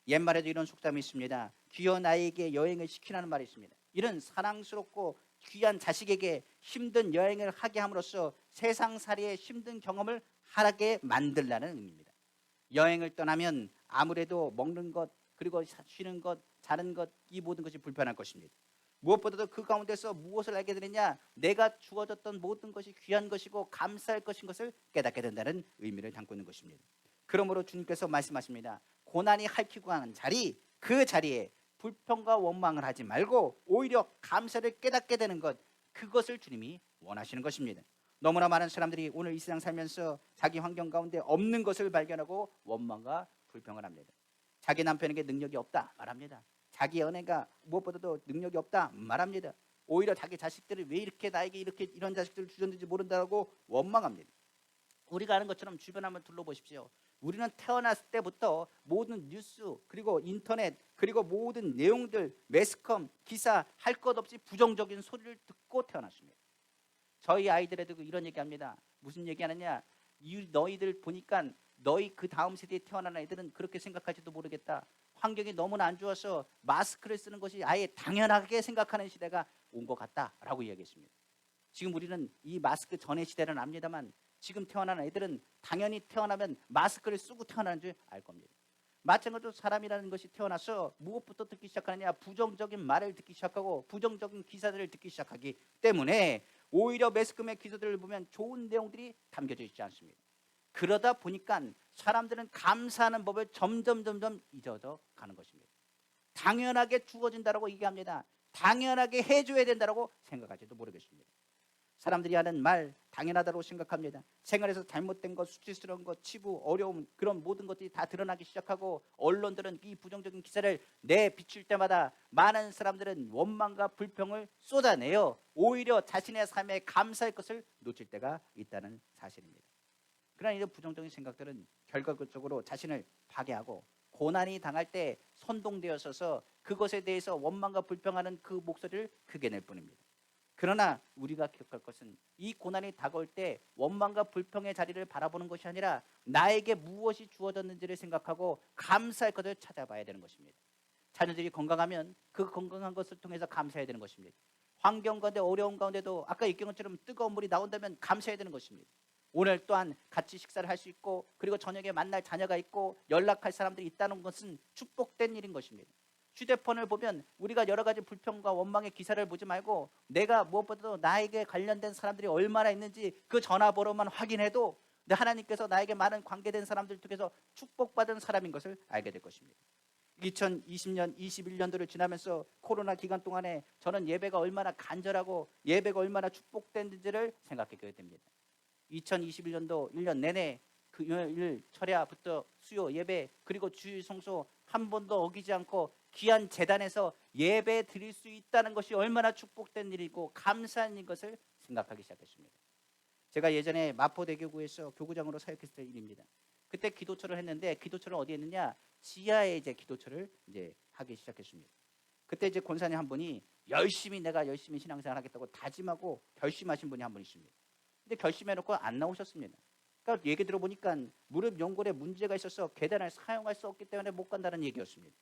옛말에도 이런 속담이 있습니다. 귀한 아이에게 여행을 시키라는 말이 있습니다. 이런 사랑스럽고 귀한 자식에게 힘든 여행을 하게 함으로써 세상살이의 힘든 경험을 하게 만들라는 의미입니다. 여행을 떠나면 아무래도 먹는 것, 그리고 쉬는 것, 자는 것, 이 모든 것이 불편할 것입니다. 무엇보다도 그 가운데서 무엇을 알게 되느냐, 내가 주어졌던 모든 것이 귀한 것이고 감사할 것인 것을 깨닫게 된다는 의미를 담고 있는 것입니다. 그러므로 주님께서 말씀하십니다. 고난이 핥히고 한 자리, 그 자리에 불평과 원망을 하지 말고 오히려 감사를 깨닫게 되는 것, 그것을 주님이 원하시는 것입니다. 너무나 많은 사람들이 오늘 이 세상 살면서 자기 환경 가운데 없는 것을 발견하고 원망과 불평을 합니다. 자기 남편에게 능력이 없다 말합니다. 자기 연애가 무엇보다도 능력이 없다 말합니다. 오히려 자기 자식들을 왜 이렇게 나에게 이렇게 이런 자식들을 주셨는지 모른다고 원망합니다. 우리가 아는 것처럼 주변 한번 둘러보십시오. 우리는 태어났을 때부터 모든 뉴스 그리고 인터넷 그리고 모든 내용들 매스컴 기사 할 것 없이 부정적인 소리를 듣고 태어났습니다. 저희 아이들에도 이런 얘기합니다. 무슨 얘기하느냐, 너희들 보니까 너희 그 다음 세대에 태어난 아이들은 그렇게 생각할지도 모르겠다. 환경이 너무나 안 좋아서 마스크를 쓰는 것이 아예 당연하게 생각하는 시대가 온 것 같다라고 이야기했습니다. 지금 우리는 이 마스크 전의 시대는 압니다만 지금 태어난 아이들은 당연히 태어나면 마스크를 쓰고 태어나는 줄 알 겁니다. 마찬가지로 사람이라는 것이 태어나서 무엇부터 듣기 시작하느냐, 부정적인 말을 듣기 시작하고 부정적인 기사들을 듣기 시작하기 때문에 오히려 매스컴의 기사들을 보면 좋은 내용들이 담겨져 있지 않습니다. 그러다 보니까 사람들은 감사하는 법을 점점 잊어져 가는 것입니다. 당연하게 주어진다라고 얘기합니다. 당연하게 해줘야 된다라고 생각할지도 모르겠습니다. 사람들이 하는 말 당연하다고 생각합니다. 생활에서 잘못된 것, 수치스러운 것, 치부, 어려움 그런 모든 것들이 다 드러나기 시작하고 언론들은 이 부정적인 기사를 내비칠 때마다 많은 사람들은 원망과 불평을 쏟아내어 오히려 자신의 삶에 감사할 것을 놓칠 때가 있다는 사실입니다. 그러나 이런 부정적인 생각들은 결과적으로 자신을 파괴하고 고난이 당할 때 선동되어서서 그것에 대해서 원망과 불평하는 그 목소리를 크게 낼 뿐입니다. 그러나 우리가 기억할 것은 이 고난이 다가올 때 원망과 불평의 자리를 바라보는 것이 아니라 나에게 무엇이 주어졌는지를 생각하고 감사할 것을 찾아봐야 되는 것입니다. 자녀들이 건강하면 그 건강한 것을 통해서 감사해야 되는 것입니다. 환경 가운데 어려운 가운데도 아까 얘기한 것처럼 뜨거운 물이 나온다면 감사해야 되는 것입니다. 오늘 또한 같이 식사를 할 수 있고 그리고 저녁에 만날 자녀가 있고 연락할 사람들이 있다는 것은 축복된 일인 것입니다. 휴대폰을 보면 우리가 여러 가지 불평과 원망의 기사를 보지 말고 내가 무엇보다도 나에게 관련된 사람들이 얼마나 있는지 그 전화번호만 확인해도 하나님께서 나에게 많은 관계된 사람들 통해서 축복받은 사람인 것을 알게 될 것입니다. 2020년, 21년도를 지나면서 코로나 기간 동안에 저는 예배가 얼마나 간절하고 예배가 얼마나 축복된지를 생각하게 됩니다. 2021년도 1년 내내 금요일 철야부터 수요 예배 그리고 주일 성소 한 번도 어기지 않고 귀한 재단에서 예배 드릴 수 있다는 것이 얼마나 축복된 일이고 감사한 일인 것을 생각하기 시작했습니다. 제가 예전에 마포대교구에서 교구장으로 사역했을 때 일입니다. 그때 기도처를 했는데 기도처를 어디 했느냐, 지하에 이제 기도처를 이제 하기 시작했습니다. 그때 이제 권사님 한 분이 내가 열심히 신앙생활 하겠다고 다짐하고 결심하신 분이 한 분 있습니다. 근데 결심해놓고 안 나오셨습니다. 그러니까 얘기 들어보니까 무릎 연골에 문제가 있어서 계단을 사용할 수 없기 때문에 못 간다는 얘기였습니다.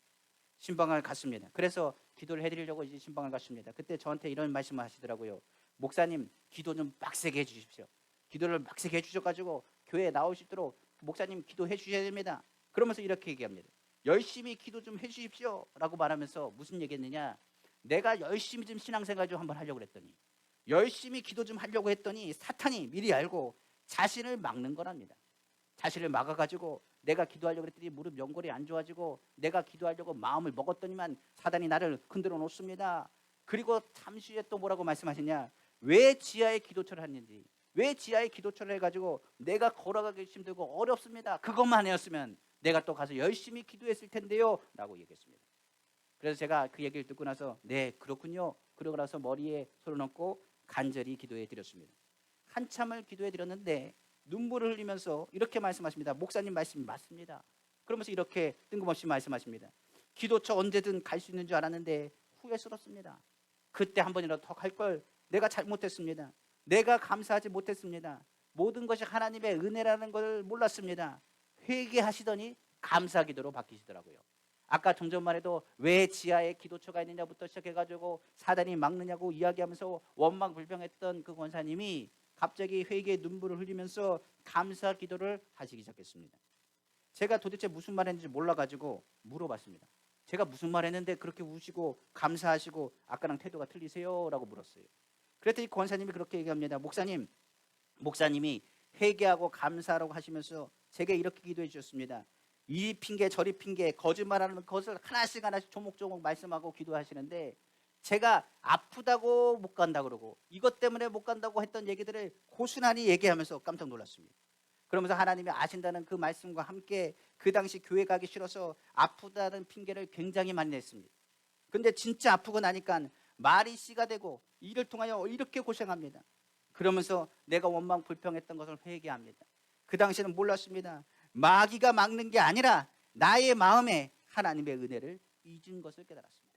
신방을 갔습니다. 그래서 기도를 해드리려고 이제 신방을 갔습니다. 그때 저한테 이런 말씀을 하시더라고요. 목사님, 기도 좀 빡세게 해주십시오. 기도를 빡세게 해주셔가지고 교회에 나올 수 있도록 목사님 기도해 주셔야 됩니다. 그러면서 이렇게 얘기합니다. 열심히 기도 좀 해주십시오 라고 말하면서 무슨 얘기했느냐, 내가 열심히 좀 신앙생활 좀 한번 하려고 그랬더니 열심히 기도 좀 하려고 했더니 사탄이 미리 알고 자신을 막는 거랍니다. 자신을 막아가지고 내가 기도하려고 했더니 무릎 연골이 안 좋아지고 내가 기도하려고 마음을 먹었더니만 사단이 나를 흔들어 놓습니다. 그리고 잠시 후에 또 뭐라고 말씀하시냐, 왜 지하에 기도처를 했는지, 왜 지하에 기도처를 해가지고 내가 걸어가기 힘들고 어렵습니다. 그것만 해였으면 내가 또 가서 열심히 기도했을 텐데요 라고 얘기했습니다. 그래서 제가 그 얘기를 듣고 나서 네 그렇군요. 그러고 나서 머리에 손을 얹고 간절히 기도해 드렸습니다. 한참을 기도해 드렸는데 눈물을 흘리면서 이렇게 말씀하십니다. 목사님 말씀이 맞습니다. 그러면서 이렇게 뜬금없이 말씀하십니다. 기도처 언제든 갈 수 있는 줄 알았는데 후회스럽습니다. 그때 한 번이라도 더 갈 걸 내가 잘못했습니다. 내가 감사하지 못했습니다. 모든 것이 하나님의 은혜라는 걸 몰랐습니다. 회개하시더니 감사 기도로 바뀌시더라고요. 아까 좀 전만 해도 왜 지하에 기도처가 있느냐부터 시작해가지고 사단이 막느냐고 이야기하면서 원망 불평했던 그 권사님이 갑자기 회개의 눈물을 흘리면서 감사 기도를 하시기 시작했습니다. 제가 도대체 무슨 말 했는지 몰라가지고 물어봤습니다. 제가 무슨 말 했는데 그렇게 우시고 감사하시고 아까랑 태도가 틀리세요? 라고 물었어요. 그랬더니 권사님이 그렇게 얘기합니다. 목사님이 회개하고 감사하라고 하시면서 제게 이렇게 기도해 주셨습니다. 이 핑계 저리 핑계 거짓말하는 것을 하나씩 하나씩 조목조목 말씀하고 기도하시는데, 제가 아프다고 못 간다 그러고 이것 때문에 못 간다고 했던 얘기들을 고스란히 얘기하면서 깜짝 놀랐습니다. 그러면서 하나님이 아신다는 그 말씀과 함께 그 당시 교회 가기 싫어서 아프다는 핑계를 굉장히 많이 냈습니다. 근데 진짜 아프고 나니까 말이 씨가 되고 이를 통하여 이렇게 고생합니다. 그러면서 내가 원망 불평했던 것을 회개합니다. 그 당시에는 몰랐습니다. 마귀가 막는 게 아니라 나의 마음에 하나님의 은혜를 잊은 것을 깨달았습니다.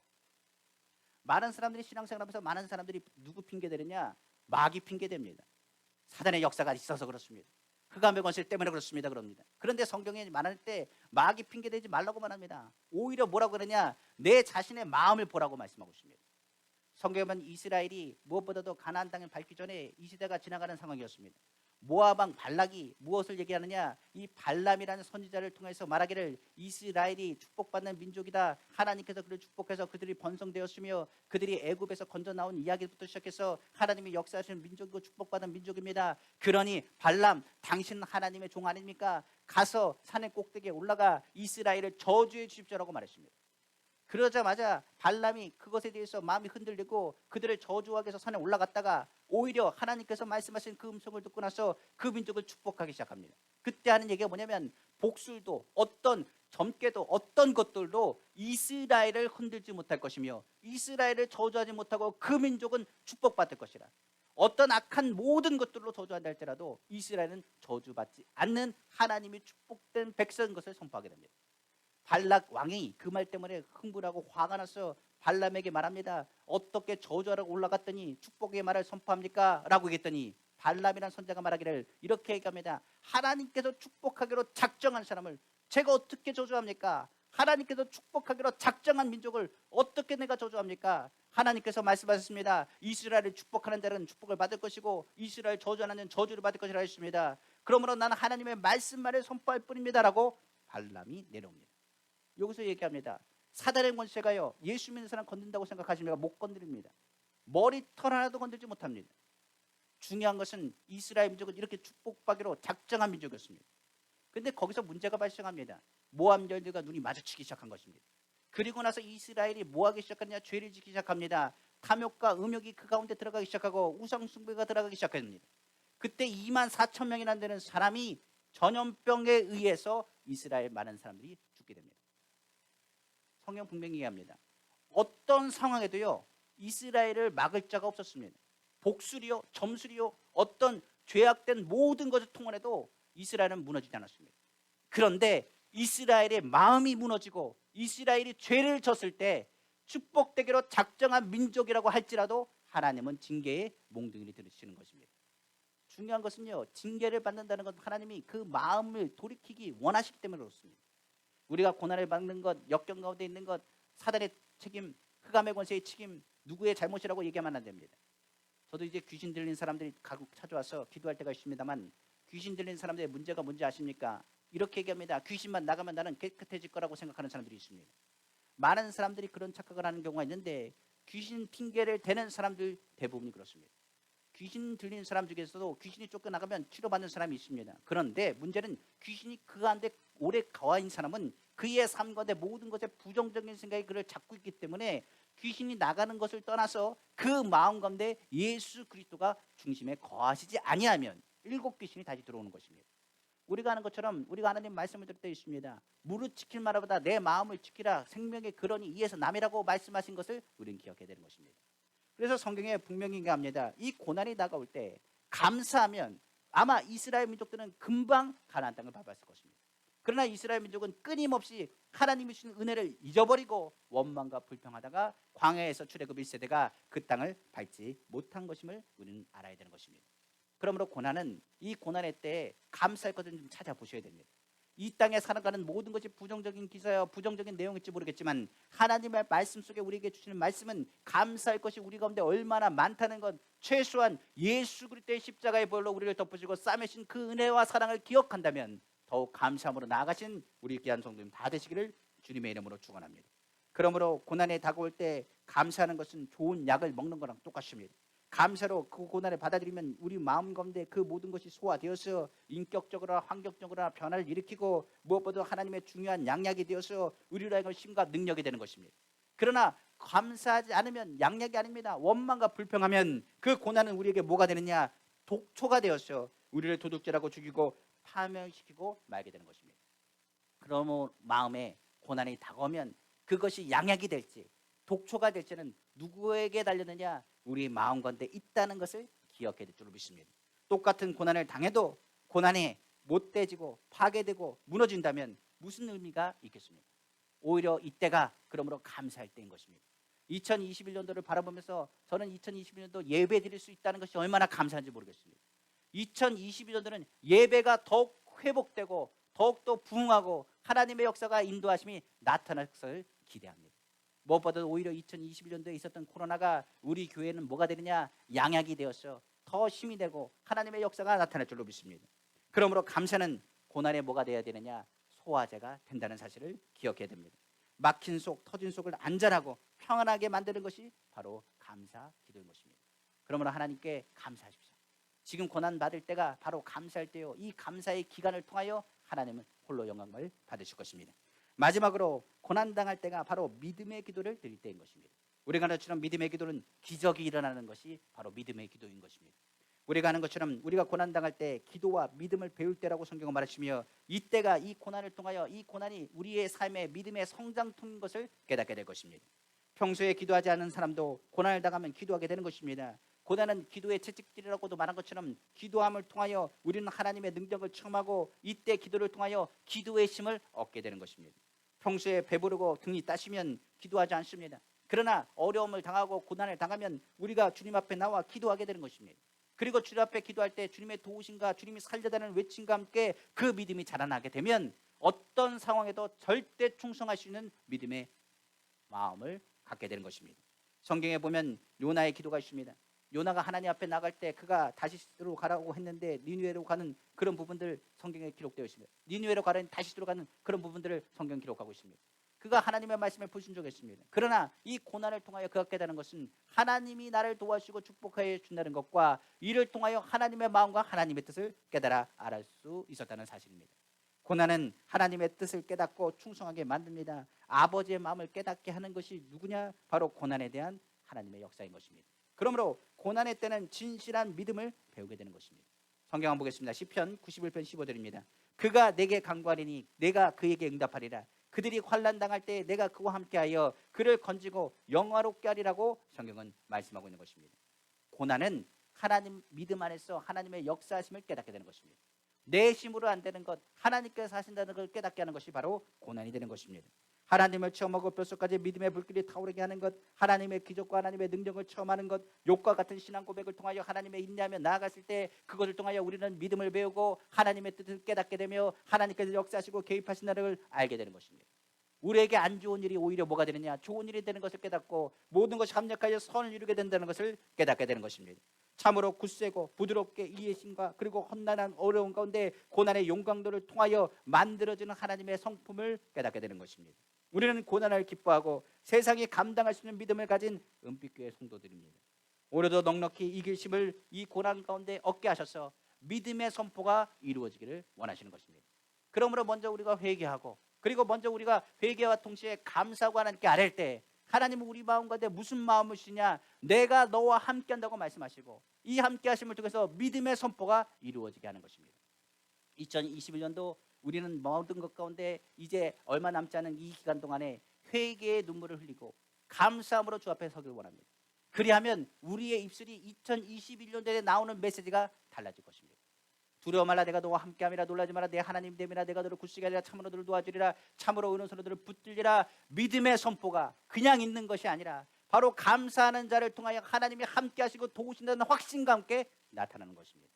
많은 사람들이 신앙생활하면서 많은 사람들이 누구 핑계대느냐? 마귀 핑계댑니다. 사단의 역사가 있어서 그렇습니다. 흑암의 권세 때문에 그렇습니다. 그럽니다. 그런데 성경에 말할 때 마귀 핑계대지 말라고 말합니다. 오히려 뭐라고 그러냐? 내 자신의 마음을 보라고 말씀하고 있습니다. 성경에 보면 이스라엘이 무엇보다도 가나안 땅을 밟기 전에 이 시대가 지나가는 상황이었습니다. 모압 왕 발락이 무엇을 얘기하느냐? 이 발람이라는 선지자를 통해서 말하기를 이스라엘이 축복받는 민족이다. 하나님께서 그를 축복해서 그들이 번성되었으며 그들이 애굽에서 건져 나온 이야기부터 시작해서 하나님이 역사하시는 민족이고 축복받은 민족입니다. 그러니 발람, 당신 하나님의 종 아닙니까? 가서 산의 꼭대기에 올라가 이스라엘을 저주해 주십시오라고 말했습니다. 그러자마자 발람이 그것에 대해서 마음이 흔들리고 그들을 저주하기 위해서 산에 올라갔다가 오히려 하나님께서 말씀하신 그 음성을 듣고 나서 그 민족을 축복하기 시작합니다. 그때 하는 얘기가 뭐냐면 복술도 어떤 점괘도 어떤 것들도 이스라엘을 흔들지 못할 것이며 이스라엘을 저주하지 못하고 그 민족은 축복받을 것이라. 어떤 악한 모든 것들로 저주한다 할지라도 이스라엘은 저주받지 않는 하나님이 축복된 백성인 것을 선포하게 됩니다. 발락 왕이 그 말 때문에 흥분하고 화가 나서 발람에게 말합니다. 어떻게 저주하라고 올라갔더니 축복의 말을 선포합니까? 라고 얘기했더니 발람이라는 선자가 말하기를 이렇게 얘기합니다. 하나님께서 축복하기로 작정한 사람을 제가 어떻게 저주합니까? 하나님께서 축복하기로 작정한 민족을 어떻게 내가 저주합니까? 하나님께서 말씀하셨습니다. 이스라엘을 축복하는 자는 축복을 받을 것이고 이스라엘 저주하는 자는 저주를 받을 것이라 했습니다. 그러므로 나는 하나님의 말씀만을 선포할 뿐입니다 라고 발람이 내려옵니다. 여기서 얘기합니다. 사단의 권세가요, 예수 믿는 사람 건든다고 생각하십니까? 못 건드립니다. 머리털 하나도 건들지 못합니다. 중요한 것은 이스라엘 민족은 이렇게 축복받기로 작정한 민족이었습니다. 그런데 거기서 문제가 발생합니다. 모압 열들과 눈이 마주치기 시작한 것입니다. 그리고 나서 이스라엘이 뭐 하기 시작하느냐? 죄를 짓기 시작합니다. 탐욕과 음욕이 그 가운데 들어가기 시작하고 우상숭배가 들어가기 시작합니다. 그때 24,000명이나 되는 사람이 전염병에 의해서 이스라엘 많은 사람들이 죽게 됩니다. 성경 분명히 얘기합니다. 어떤 상황에도요 이스라엘을 막을 자가 없었습니다. 복술이요, 점술이요, 어떤 죄악된 모든 것을 통원해도 이스라엘은 무너지지 않았습니다. 그런데 이스라엘의 마음이 무너지고 이스라엘이 죄를 졌을 때 축복되기로 작정한 민족이라고 할지라도 하나님은 징계의 몽둥이를 들으시는 것입니다. 중요한 것은요, 징계를 받는다는 건 하나님이 그 마음을 돌이키기 원하시기 때문에 그렇습니다. 우리가 고난을 받는 것, 역경 가운데 있는 것, 사단의 책임, 흑암의 권세의 책임, 누구의 잘못이라고 얘기하면 안 됩니다. 저도 이제 귀신 들린 사람들이 가끔 찾아와서 기도할 때가 있습니다만, 귀신 들린 사람들의 문제가 뭔지 아십니까? 이렇게 얘기합니다. 귀신만 나가면 나는 깨끗해질 거라고 생각하는 사람들이 있습니다. 많은 사람들이 그런 착각을 하는 경우가 있는데 귀신 핑계를 대는 사람들 대부분이 그렇습니다. 귀신 들린 사람 중에서도 귀신이 쫓겨나가면 치료받는 사람이 있습니다. 그런데 문제는 귀신이 그 안에 오래 거하 있는 사람은 그의 삶 가운데 모든 것에 부정적인 생각이 그를 잡고 있기 때문에 귀신이 나가는 것을 떠나서 그 마음 가운데 예수 그리스도가 중심에 거하시지 아니하면 일곱 귀신이 다시 들어오는 것입니다. 우리가 하는 것처럼 우리가 하나님 말씀을 들을 때 있습니다. 무릇 지킬 말보다 내 마음을 지키라. 생명의 근원이 이에서 남이라고 말씀하신 것을 우리는 기억해야 되는 것입니다. 그래서 성경에 분명히 얘기합니다. 이 고난이 다가올 때 감사하면 아마 이스라엘 민족들은 금방 가나안 땅을 밟았을 것입니다. 그러나 이스라엘 민족은 끊임없이 하나님이 주신 은혜를 잊어버리고 원망과 불평하다가 광야에서 출애굽 1세대가 그 땅을 밟지 못한 것임을 우리는 알아야 되는 것입니다. 그러므로 고난은 이 고난의 때에 감사할 것을 좀 찾아보셔야 됩니다. 이 땅에 살아가는 모든 것이 부정적인 기사여 부정적인 내용일지 모르겠지만 하나님의 말씀 속에 우리에게 주시는 말씀은 감사할 것이 우리 가운데 얼마나 많다는 것, 최소한 예수 그리스도의 십자가의 보혈로 우리를 덮으시고 싸매신 그 은혜와 사랑을 기억한다면 더욱 감사함으로 나아가신 우리 귀한 성도님 다 되시기를 주님의 이름으로 축원합니다. 그러므로 고난에 다가올 때 감사하는 것은 좋은 약을 먹는 거랑 똑같습니다. 감사로 그 고난을 받아들이면 우리 마음 가운데 그 모든 것이 소화되어서 인격적으로 환경적으로 변화를 일으키고 무엇보다 하나님의 중요한 양약이 되어서 우리로 하여금 힘과 능력이 되는 것입니다. 그러나 감사하지 않으면 양약이 아닙니다. 원망과 불평하면 그 고난은 우리에게 뭐가 되느냐? 독초가 되어서 우리를 도둑질하고 죽이고 파멸시키고 말게 되는 것입니다. 그러므로 마음에 고난이 다가오면 그것이 양약이 될지 독초가 될지는 누구에게 달렸느냐? 우리 마음 가운데 있다는 것을 기억해야 될 줄 믿습니다. 똑같은 고난을 당해도 고난에 못돼지고 파괴되고 무너진다면 무슨 의미가 있겠습니까? 오히려 이때가 그러므로 감사할 때인 것입니다. 2021년도를 바라보면서 저는 2021년도 예배 드릴 수 있다는 것이 얼마나 감사한지 모르겠습니다. 2021년도는 예배가 더욱 회복되고 더욱더 부흥하고 하나님의 역사가 인도하심이 나타날 것을 기대합니다. 무엇보다 오히려 2021년도에 있었던 코로나가 우리 교회는 뭐가 되느냐? 양약이 되어서 더 힘이 되고 하나님의 역사가 나타날 줄로 믿습니다. 그러므로 감사는 고난에 뭐가 되어야 되느냐? 소화제가 된다는 사실을 기억해야 됩니다. 막힌 속, 터진 속을 안전하고 평안하게 만드는 것이 바로 감사 기도인 것입니다. 그러므로 하나님께 감사하십시오. 지금 고난 받을 때가 바로 감사할 때요. 이 감사의 기간을 통하여 하나님은 홀로 영광을 받으실 것입니다. 마지막으로 고난당할 때가 바로 믿음의 기도를 드릴 때인 것입니다. 우리가 하는 것처럼 믿음의 기도는 기적이 일어나는 것이 바로 믿음의 기도인 것입니다. 우리가 하는 것처럼 우리가 고난당할 때 기도와 믿음을 배울 때라고 성경은 말하시며 이때가 이 고난을 통하여 이 고난이 우리의 삶의 믿음의 성장통인 것을 깨닫게 될 것입니다. 평소에 기도하지 않는 사람도 고난을 당하면 기도하게 되는 것입니다. 고난은 기도의 채찍질이라고도 말한 것처럼 기도함을 통하여 우리는 하나님의 능력을 체험하고 이때 기도를 통하여 기도의 힘을 얻게 되는 것입니다. 평소에 배부르고 등이 따시면 기도하지 않습니다. 그러나 어려움을 당하고 고난을 당하면 우리가 주님 앞에 나와 기도하게 되는 것입니다. 그리고 주님 앞에 기도할 때 주님의 도우심과 주님이 살려다는 외침과 함께 그 믿음이 자라나게 되면 어떤 상황에도 절대 충성할 수 있는 믿음의 마음을 갖게 되는 것입니다. 성경에 보면 요나의 기도가 있습니다. 요나가 하나님 앞에 나갈 때 그가 다시스로 가라고 했는데 니느웨로 가는 그런 부분들 성경에 기록되어 있습니다. 니느웨로 가는 다시스로 가는 그런 부분들을 성경 기록하고 있습니다. 그가 하나님의 말씀에 불순종했습니다. 그러나 이 고난을 통하여 그가 깨달은 것은 하나님이 나를 도와주시고 축복하여 준다는 것과 이를 통하여 하나님의 마음과 하나님의 뜻을 깨달아 알을 수 있었다는 사실입니다. 고난은 하나님의 뜻을 깨닫고 충성하게 만듭니다. 아버지의 마음을 깨닫게 하는 것이 누구냐? 바로 고난에 대한 하나님의 역사인 것입니다. 그러므로 고난의 때는 진실한 믿음을 배우게 되는 것입니다. 성경 한번 보겠습니다. 시편 91편 15절입니다. 그가 내게 간구하리니 내가 그에게 응답하리라. 그들이 환난 당할 때 내가 그와 함께하여 그를 건지고 영화롭게 하리라고 성경은 말씀하고 있는 것입니다. 고난은 하나님 믿음 안에서 하나님의 역사하심을 깨닫게 되는 것입니다. 내 힘으로 안 되는 것, 하나님께서 하신다는 걸 깨닫게 하는 것이 바로 고난이 되는 것입니다. 하나님을 체험하고 뼛속까지 믿음의 불길이 타오르게 하는 것, 하나님의 기적과 하나님의 능력을 체험하는 것, 욕과 같은 신앙 고백을 통하여 하나님의 인내하며 나아갔을 때 그것을 통하여 우리는 믿음을 배우고 하나님의 뜻을 깨닫게 되며 하나님께서 역사하시고 개입하신다는 걸 알게 되는 것입니다. 우리에게 안 좋은 일이 오히려 뭐가 되느냐? 좋은 일이 되는 것을 깨닫고 모든 것이 합력하여 선을 이루게 된다는 것을 깨닫게 되는 것입니다. 참으로 굳세고 부드럽게 이해심과 그리고 험난한 어려운 가운데 고난의 용광도를 통하여 만들어지는 하나님의 성품을 깨닫게 되는 것입니다. 우리는 고난을 기뻐하고 세상이 감당할 수 있는 믿음을 가진 은빛교회 성도들입니다. 오늘도 넉넉히 이길 힘을 이 고난 가운데 얻게 하셔서 믿음의 선포가 이루어지기를 원하시는 것입니다. 그러므로 먼저 우리가 회개하고 그리고 먼저 우리가 회개와 동시에 감사하고 하나님께 아뢰 때 하나님은 우리 마음 가운데 무슨 마음을 주시냐? 내가 너와 함께 한다고 말씀하시고 이 함께 하심을 통해서 믿음의 선포가 이루어지게 하는 것입니다. 2021년도 우리는 모든 것 가운데 이제 얼마 남지 않은 이 기간 동안에 회개의 눈물을 흘리고 감사함으로 주 앞에 서길 원합니다. 그리하면 우리의 입술이 2021년도에 나오는 메시지가 달라질 것입니다. 두려워 말라 내가 너와 함께함이라 놀라지 마라 내 하나님 됨이라 내가 너를 굳세게 하리라 참으로 너를 도와주리라 참으로 의로운 너를 붙들리라. 믿음의 선포가 그냥 있는 것이 아니라 바로 감사하는 자를 통하여 하나님이 함께 하시고 도우신다는 확신과 함께 나타나는 것입니다.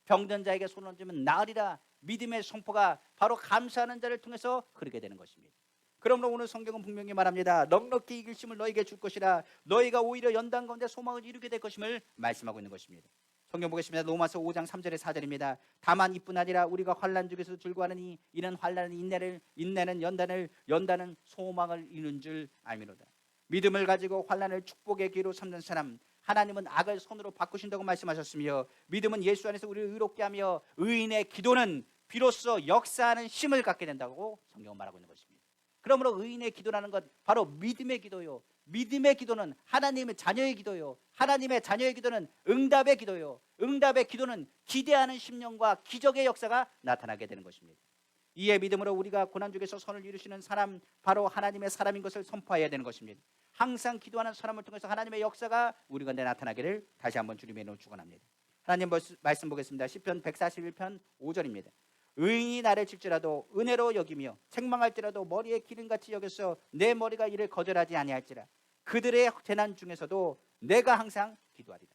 병든 자에게 손을 얹으면 나으리라. 믿음의 선포가 바로 감사하는 자를 통해서 흐르게 되는 것입니다. 그러므로 오늘 성경은 분명히 말합니다. 넉넉히 이길 힘을 너에게 줄 것이라. 너희가 오히려 연단 가운데 소망을 이루게 될 것임을 말씀하고 있는 것입니다. 성경 보겠습니다. 로마서 5장 3절에 4절입니다. 다만 이뿐 아니라 우리가 환난 중에서 즐거워하느니 이는 환난은 인내를, 인내는 연단을, 연단은 소망을 이루는 줄 알미로다. 믿음을 가지고 환난을 축복의 기로 삼는 사람, 하나님은 악을 선으로 바꾸신다고 말씀하셨으며 믿음은 예수 안에서 우리를 의롭게 하며 의인의 기도는 비로소 역사하는 힘을 갖게 된다고 성경은 말하고 있는 것입니다. 그러므로 의인의 기도라는 것 바로 믿음의 기도요. 믿음의 기도는 하나님의 자녀의 기도요. 하나님의 자녀의 기도는 응답의 기도요. 응답의 기도는 기대하는 심령과 기적의 역사가 나타나게 되는 것입니다. 이에 믿음으로 우리가 고난 중에서 선을 이루시는 사람, 바로 하나님의 사람인 것을 선포해야 되는 것입니다. 항상 기도하는 사람을 통해서 하나님의 역사가 우리 가운데 나타나기를 다시 한번 주님의 이름으로 축원합니다. 하나님 말씀 보겠습니다. 시편 141편 5절입니다. 의인이 나를 칠지라도 은혜로 여기며 책망할지라도 머리에 기름같이 여겨서 내 머리가 이를 거절하지 아니할지라. 그들의 재난 중에서도 내가 항상 기도하리라.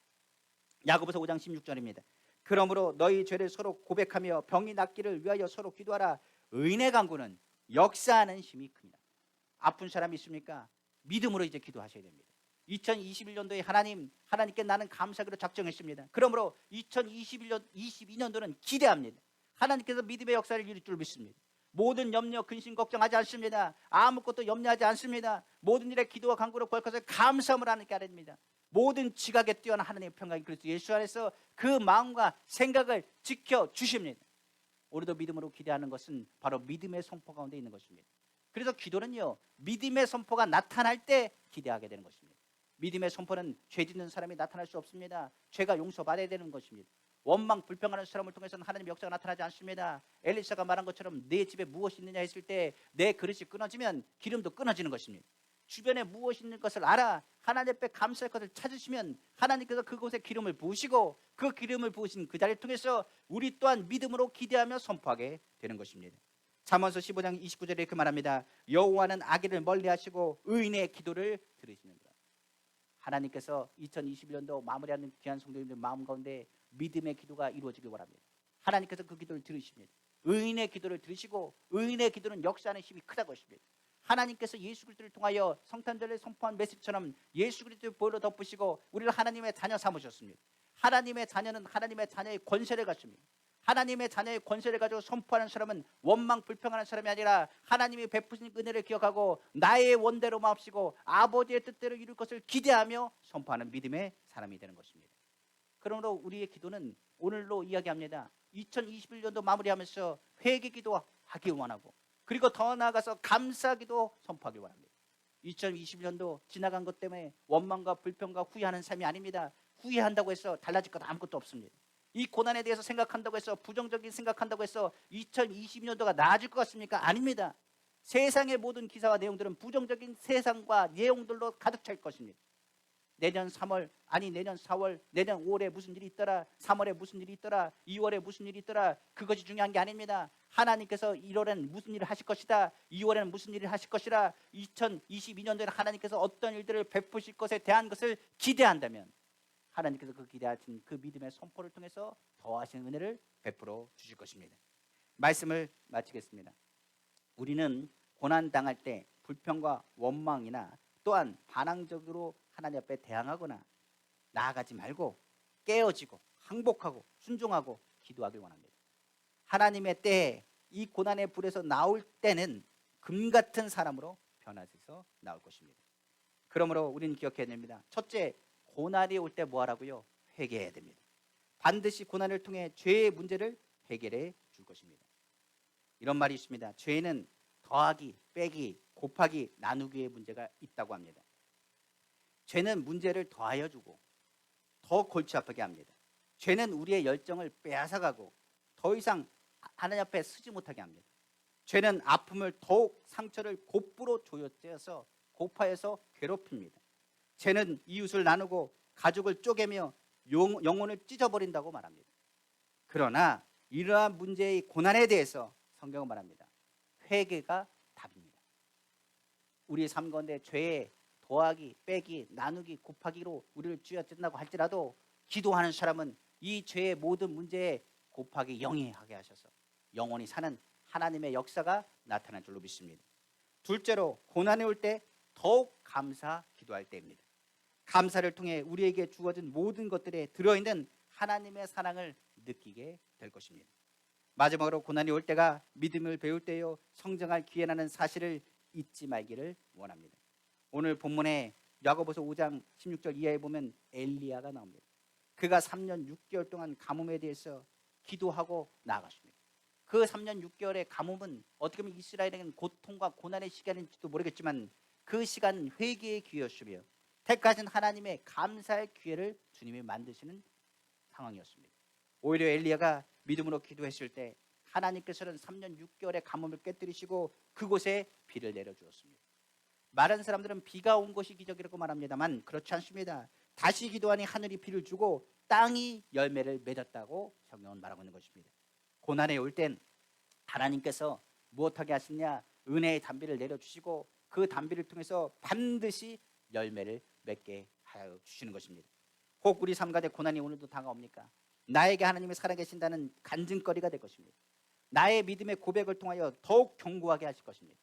야고보서 5장 16절입니다. 그러므로 너희 죄를 서로 고백하며 병이 낫기를 위하여 서로 기도하라. 의인의 간구는 역사하는 힘이 큽니다. 아픈 사람이 있습니까? 믿음으로 이제 기도하셔야 됩니다. 2021년도에 하나님께 나는 감사하기로 작정했습니다. 그러므로 22년도는 기대합니다. 하나님께서 믿음의 역사를 이룰 줄 믿습니다. 모든 염려, 근심, 걱정하지 않습니다. 아무것도 염려하지 않습니다. 모든 일에 기도와 간구로 구할 것을 감사함을 하나님께 아뢰립니다. 모든 지각에 뛰어난 하나님의 평강이 그리스도 예수 안에서 그 마음과 생각을 지켜주십니다. 우리도 믿음으로 기대하는 것은 바로 믿음의 선포 가운데 있는 것입니다. 그래서 기도는요, 믿음의 선포가 나타날 때 기대하게 되는 것입니다. 믿음의 선포는 죄 짓는 사람이 나타날 수 없습니다. 죄가 용서받아야 되는 것입니다. 원망 불평하는 사람을 통해서는 하나님의 역사가 나타나지 않습니다. 엘리사가 말한 것처럼 내 집에 무엇이 있느냐 했을 때 내 그릇이 끊어지면 기름도 끊어지는 것입니다. 주변에 무엇이 있는 것을 알아 하나님 앞에 감사할 것을 찾으시면 하나님께서 그곳에 기름을 부으시고 그 기름을 부으신 그 자리를 통해서 우리 또한 믿음으로 기대하며 선포하게 되는 것입니다. 잠언서 15장 29절에 이렇게 말합니다. 여호와는 악인을 멀리하시고 의인의 기도를 들으시는도다. 하나님께서 2021년도 마무리하는 귀한 성도님들 마음 가운데 믿음의 기도가 이루어지길 원합니다. 하나님께서 그 기도를 들으십니다. 의인의 기도를 들으시고 의인의 기도는 역사하는 힘이 크다고 하십니다. 하나님께서 예수 그리스도를 통하여 성탄절에 선포한 메시지처럼 예수 그리스도의 보혈로 덮으시고 우리를 하나님의 자녀 삼으셨습니다. 하나님의 자녀는 하나님의 자녀의 권세를 갖습니다. 하나님의 자녀의 권세를 가지고 선포하는 사람은 원망 불평하는 사람이 아니라 하나님이 베푸신 은혜를 기억하고 나의 원대로 마옵시고 아버지의 뜻대로 이룰 것을 기대하며 선포하는 믿음의 사람이 되는 것입니다. 그러므로 우리의 기도는 오늘로 이야기합니다. 2021년도 마무리하면서 회개 기도하기 원하고 그리고 더 나아가서 감사기도 선포하기 원합니다. 2021년도 지나간 것 때문에 원망과 불평과 후회하는 삶이 아닙니다. 후회한다고 해서 달라질 것 아무것도 없습니다. 이 고난에 대해서 생각한다고 해서 부정적인 생각한다고 해서 2022년도가 나아질 것 같습니까? 아닙니다. 세상의 모든 기사와 내용들은 부정적인 세상과 내용들로 가득 찰 것입니다. 내년 3월, 아니 내년 4월, 내년 5월에 무슨 일이 있더라, 3월에 무슨 일이 있더라, 2월에 무슨 일이 있더라, 그것이 중요한 게 아닙니다. 하나님께서 1월에는 무슨 일을 하실 것이다, 2월에는 무슨 일을 하실 것이라 2022년도에는 하나님께서 어떤 일들을 베푸실 것에 대한 것을 기대한다면 하나님께서 그 기대하신 그 믿음의 선포를 통해서 더하신 은혜를 베풀어 주실 것입니다. 말씀을 마치겠습니다. 우리는 고난당할 때 불평과 원망이나 또한 반항적으로 하나님 앞에 대항하거나 나아가지 말고 깨어지고 항복하고 순종하고 기도하길 원합니다. 하나님의 때에 이 고난의 불에서 나올 때는 금같은 사람으로 변화해서 나올 것입니다. 그러므로 우리는 기억해야 됩니다. 첫째, 고난이 올 때 뭐 하라고요? 회개해야 됩니다. 반드시 고난을 통해 죄의 문제를 해결해 줄 것입니다. 이런 말이 있습니다. 죄는 더하기, 빼기, 곱하기, 나누기의 문제가 있다고 합니다. 죄는 문제를 더하여 주고 더 골치 아프게 합니다. 죄는 우리의 열정을 빼앗아가고 더 이상 하나님 앞에 서지 못하게 합니다. 죄는 아픔을 더욱 상처를 곱부로 조여째서 고파해서 괴롭힙니다. 죄는 이웃을 나누고 가족을 쪼개며 영혼을 찢어버린다고 말합니다. 그러나 이러한 문제의 고난에 대해서 성경은 말합니다. 회개가 답입니다. 우리의 삶 가운데 죄에 더하기, 빼기, 나누기, 곱하기로 우리를 쥐어뜯는다고 할지라도 기도하는 사람은 이 죄의 모든 문제에 곱하기 0이 하게 하셔서 영원히 사는 하나님의 역사가 나타날 줄로 믿습니다. 둘째로 고난이 올 때 더욱 감사 기도할 때입니다. 감사를 통해 우리에게 주어진 모든 것들에 들어있는 하나님의 사랑을 느끼게 될 것입니다. 마지막으로 고난이 올 때가 믿음을 배울 때요 성장할 기회라는 사실을 잊지 말기를 원합니다. 오늘 본문에 야고보서 5장 16절 이하에 보면 엘리야가 나옵니다. 그가 3년 6개월 동안 가뭄에 대해서 기도하고 나아갔습니다. 그 3년 6개월의 가뭄은 어떻게 보면 이스라엘에게는 고통과 고난의 시간인지도 모르겠지만 그 시간은 회개의 기회였으며 택하신 하나님의 감사의 기회를 주님이 만드시는 상황이었습니다. 오히려 엘리야가 믿음으로 기도했을 때 하나님께서는 3년 6개월의 가뭄을 깨뜨리시고 그곳에 비를 내려주었습니다. 많은 사람들은 비가 온 것이 기적이라고 말합니다만 그렇지 않습니다. 다시 기도하니 하늘이 비를 주고 땅이 열매를 맺었다고 성경은 말하고 있는 것입니다. 고난에 올 땐 하나님께서 무엇하게 하시냐? 은혜의 단비를 내려주시고 그 단비를 통해서 반드시 열매를 맺게 하여 주시는 것입니다. 혹 우리 삶 가운데 고난이 오늘도 다가옵니까? 나에게 하나님이 살아계신다는 간증거리가 될 것입니다. 나의 믿음의 고백을 통하여 더욱 견고하게 하실 것입니다.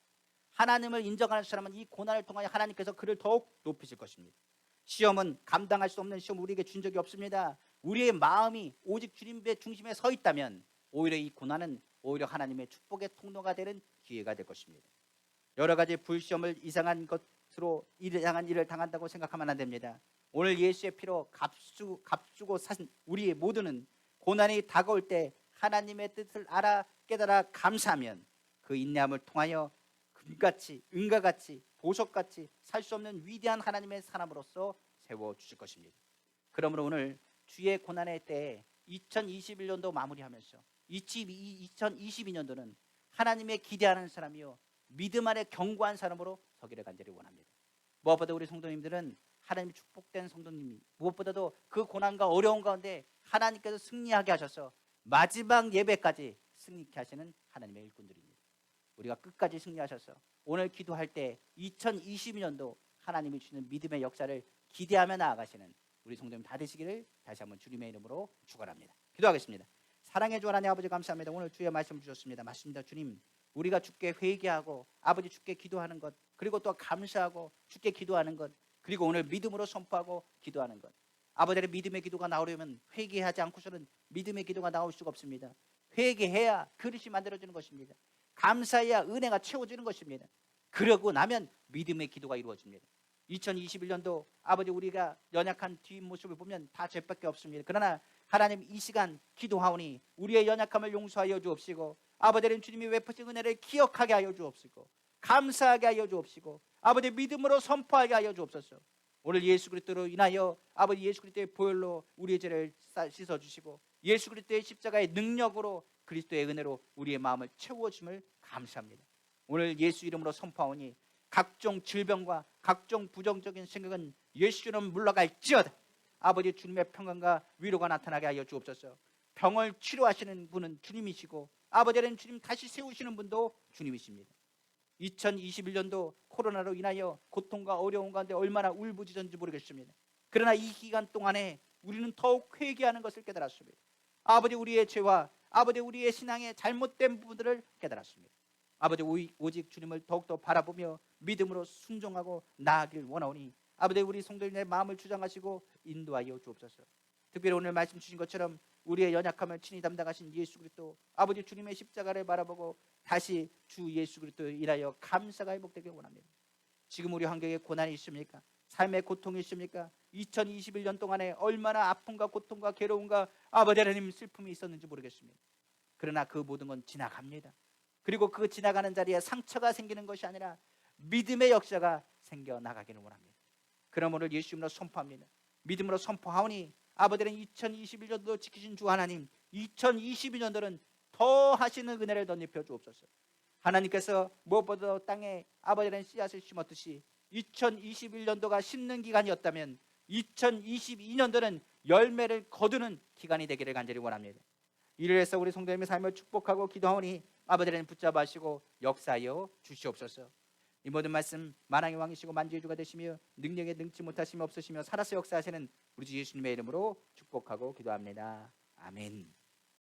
하나님을 인정하는 사람은 이 고난을 통하여 하나님께서 그를 더욱 높이실 것입니다. 시험은 감당할 수 없는 시험 우리에게 준 적이 없습니다. 우리의 마음이 오직 주님의 중심에 서 있다면 오히려 이 고난은 오히려 하나님의 축복의 통로가 되는 기회가 될 것입니다. 여러 가지 불시험을 이상한 일을 당한다고 생각하면 안 됩니다. 오늘 예수의 피로 값주고 산 우리의 모두는 고난이 다가올 때 하나님의 뜻을 알아 깨달아 감사하면 그 인내함을 통하여 금같이 은과 같이 보석같이 살 수 없는 위대한 하나님의 사람으로서 세워주실 것입니다. 그러므로 오늘 주의 고난의 때에 2021년도 마무리하면서 2022년도는 하나님의 기대하는 사람이요 믿음 안에 견고한 사람으로 서기를 간절히 원합니다. 무엇보다 우리 성도님들은 하나님의 축복된 성도님이 무엇보다도 그 고난과 어려운 가운데 하나님께서 승리하게 하셔서 마지막 예배까지 승리케 하시는 하나님의 일꾼들입니다. 우리가 끝까지 승리하셔서 오늘 기도할 때 2022년도 하나님이 주시는 믿음의 역사를 기대하며 나아가시는 우리 성도님 다 되시기를 다시 한번 주님의 이름으로 축원합니다. 기도하겠습니다. 사랑의 주 하나님 아버지 감사합니다. 오늘 주의 말씀 주셨습니다. 맞습니다. 주님, 우리가 주께 회개하고 아버지 주께 기도하는 것, 그리고 또 감사하고 주께 기도하는 것, 그리고 오늘 믿음으로 선포하고 기도하는 것. 아버지의 믿음의 기도가 나오려면 회개하지 않고서는 믿음의 기도가 나올 수가 없습니다. 회개해야 그릇이 만들어지는 것입니다. 감사해야 은혜가 채워지는 것입니다. 그러고 나면 믿음의 기도가 이루어집니다. 2021년도 아버지 우리가 연약한 뒷모습을 보면 다 죄밖에 없습니다. 그러나 하나님 이 시간 기도하오니 우리의 연약함을 용서하여 주옵시고 아버지는 주님이 베푸신 은혜를 기억하게 하여 주옵시고 감사하게 하여 주옵시고 아버지 믿음으로 선포하게 하여 주옵소서. 오늘 예수 그리스도로 인하여 아버지 예수 그리스도의 보혈로 우리의 죄를 씻어주시고 예수 그리스도의 십자가의 능력으로 그리스도의 은혜로 우리의 마음을 채워줌을 감사합니다. 오늘 예수 이름으로 선포하오니 각종 질병과 각종 부정적인 생각은 예수는 물러갈지어다. 아버지 주님의 평강과 위로가 나타나게 하여 주옵소서. 병을 치료하시는 분은 주님이시고 아버지는 주님 다시 세우시는 분도 주님이십니다. 2021년도 코로나로 인하여 고통과 어려움 가운데 얼마나 울부짖었는지 모르겠습니다. 그러나 이 기간 동안에 우리는 더욱 회개하는 것을 깨달았습니다. 아버지 우리의 죄와 아버지 우리의 신앙의 잘못된 부분들을 깨달았습니다. 아버지 오직 주님을 더욱더 바라보며 믿음으로 순종하고 나아가길 원하오니 아버지 우리 성도님의 마음을 주장하시고 인도하여 주옵소서. 특별히 오늘 말씀 주신 것처럼 우리의 연약함을 친히 담당하신 예수 그리스도 아버지 주님의 십자가를 바라보고 다시 주 예수 그리스도에 인하여 감사가 회복되길 원합니다. 지금 우리 환경에 고난이 있습니까? 삶의 고통이 있습니까? 2021년 동안에 얼마나 아픔과 고통과 괴로움과 아버지 하나님 슬픔이 있었는지 모르겠습니다. 그러나 그 모든 건 지나갑니다. 그리고 그 지나가는 자리에 상처가 생기는 것이 아니라 믿음의 역사가 생겨나가기를 원합니다. 그럼 오늘 예수 이름으로 선포합니다. 믿음으로 선포하오니 아버지는 2021년도 지키신 주 하나님 2022년도는 더 하시는 은혜를 덧입혀 주옵소서. 하나님께서 무엇보다 땅에 아버지는 씨앗을 심었듯이 2021년도가 심는 기간이었다면 2022년도는 열매를 거두는 기간이 되기를 간절히 원합니다. 이를 해서 우리 성도님의 삶을 축복하고 기도하오니 아버지는 붙잡아시고 역사하여 주시옵소서. 이 모든 말씀 만왕의 왕이시고 만주의 주가 되시며 능력에 능치 못하시며 없으시며 살아서 역사하시는 우리 주 예수님의 이름으로 축복하고 기도합니다. 아멘.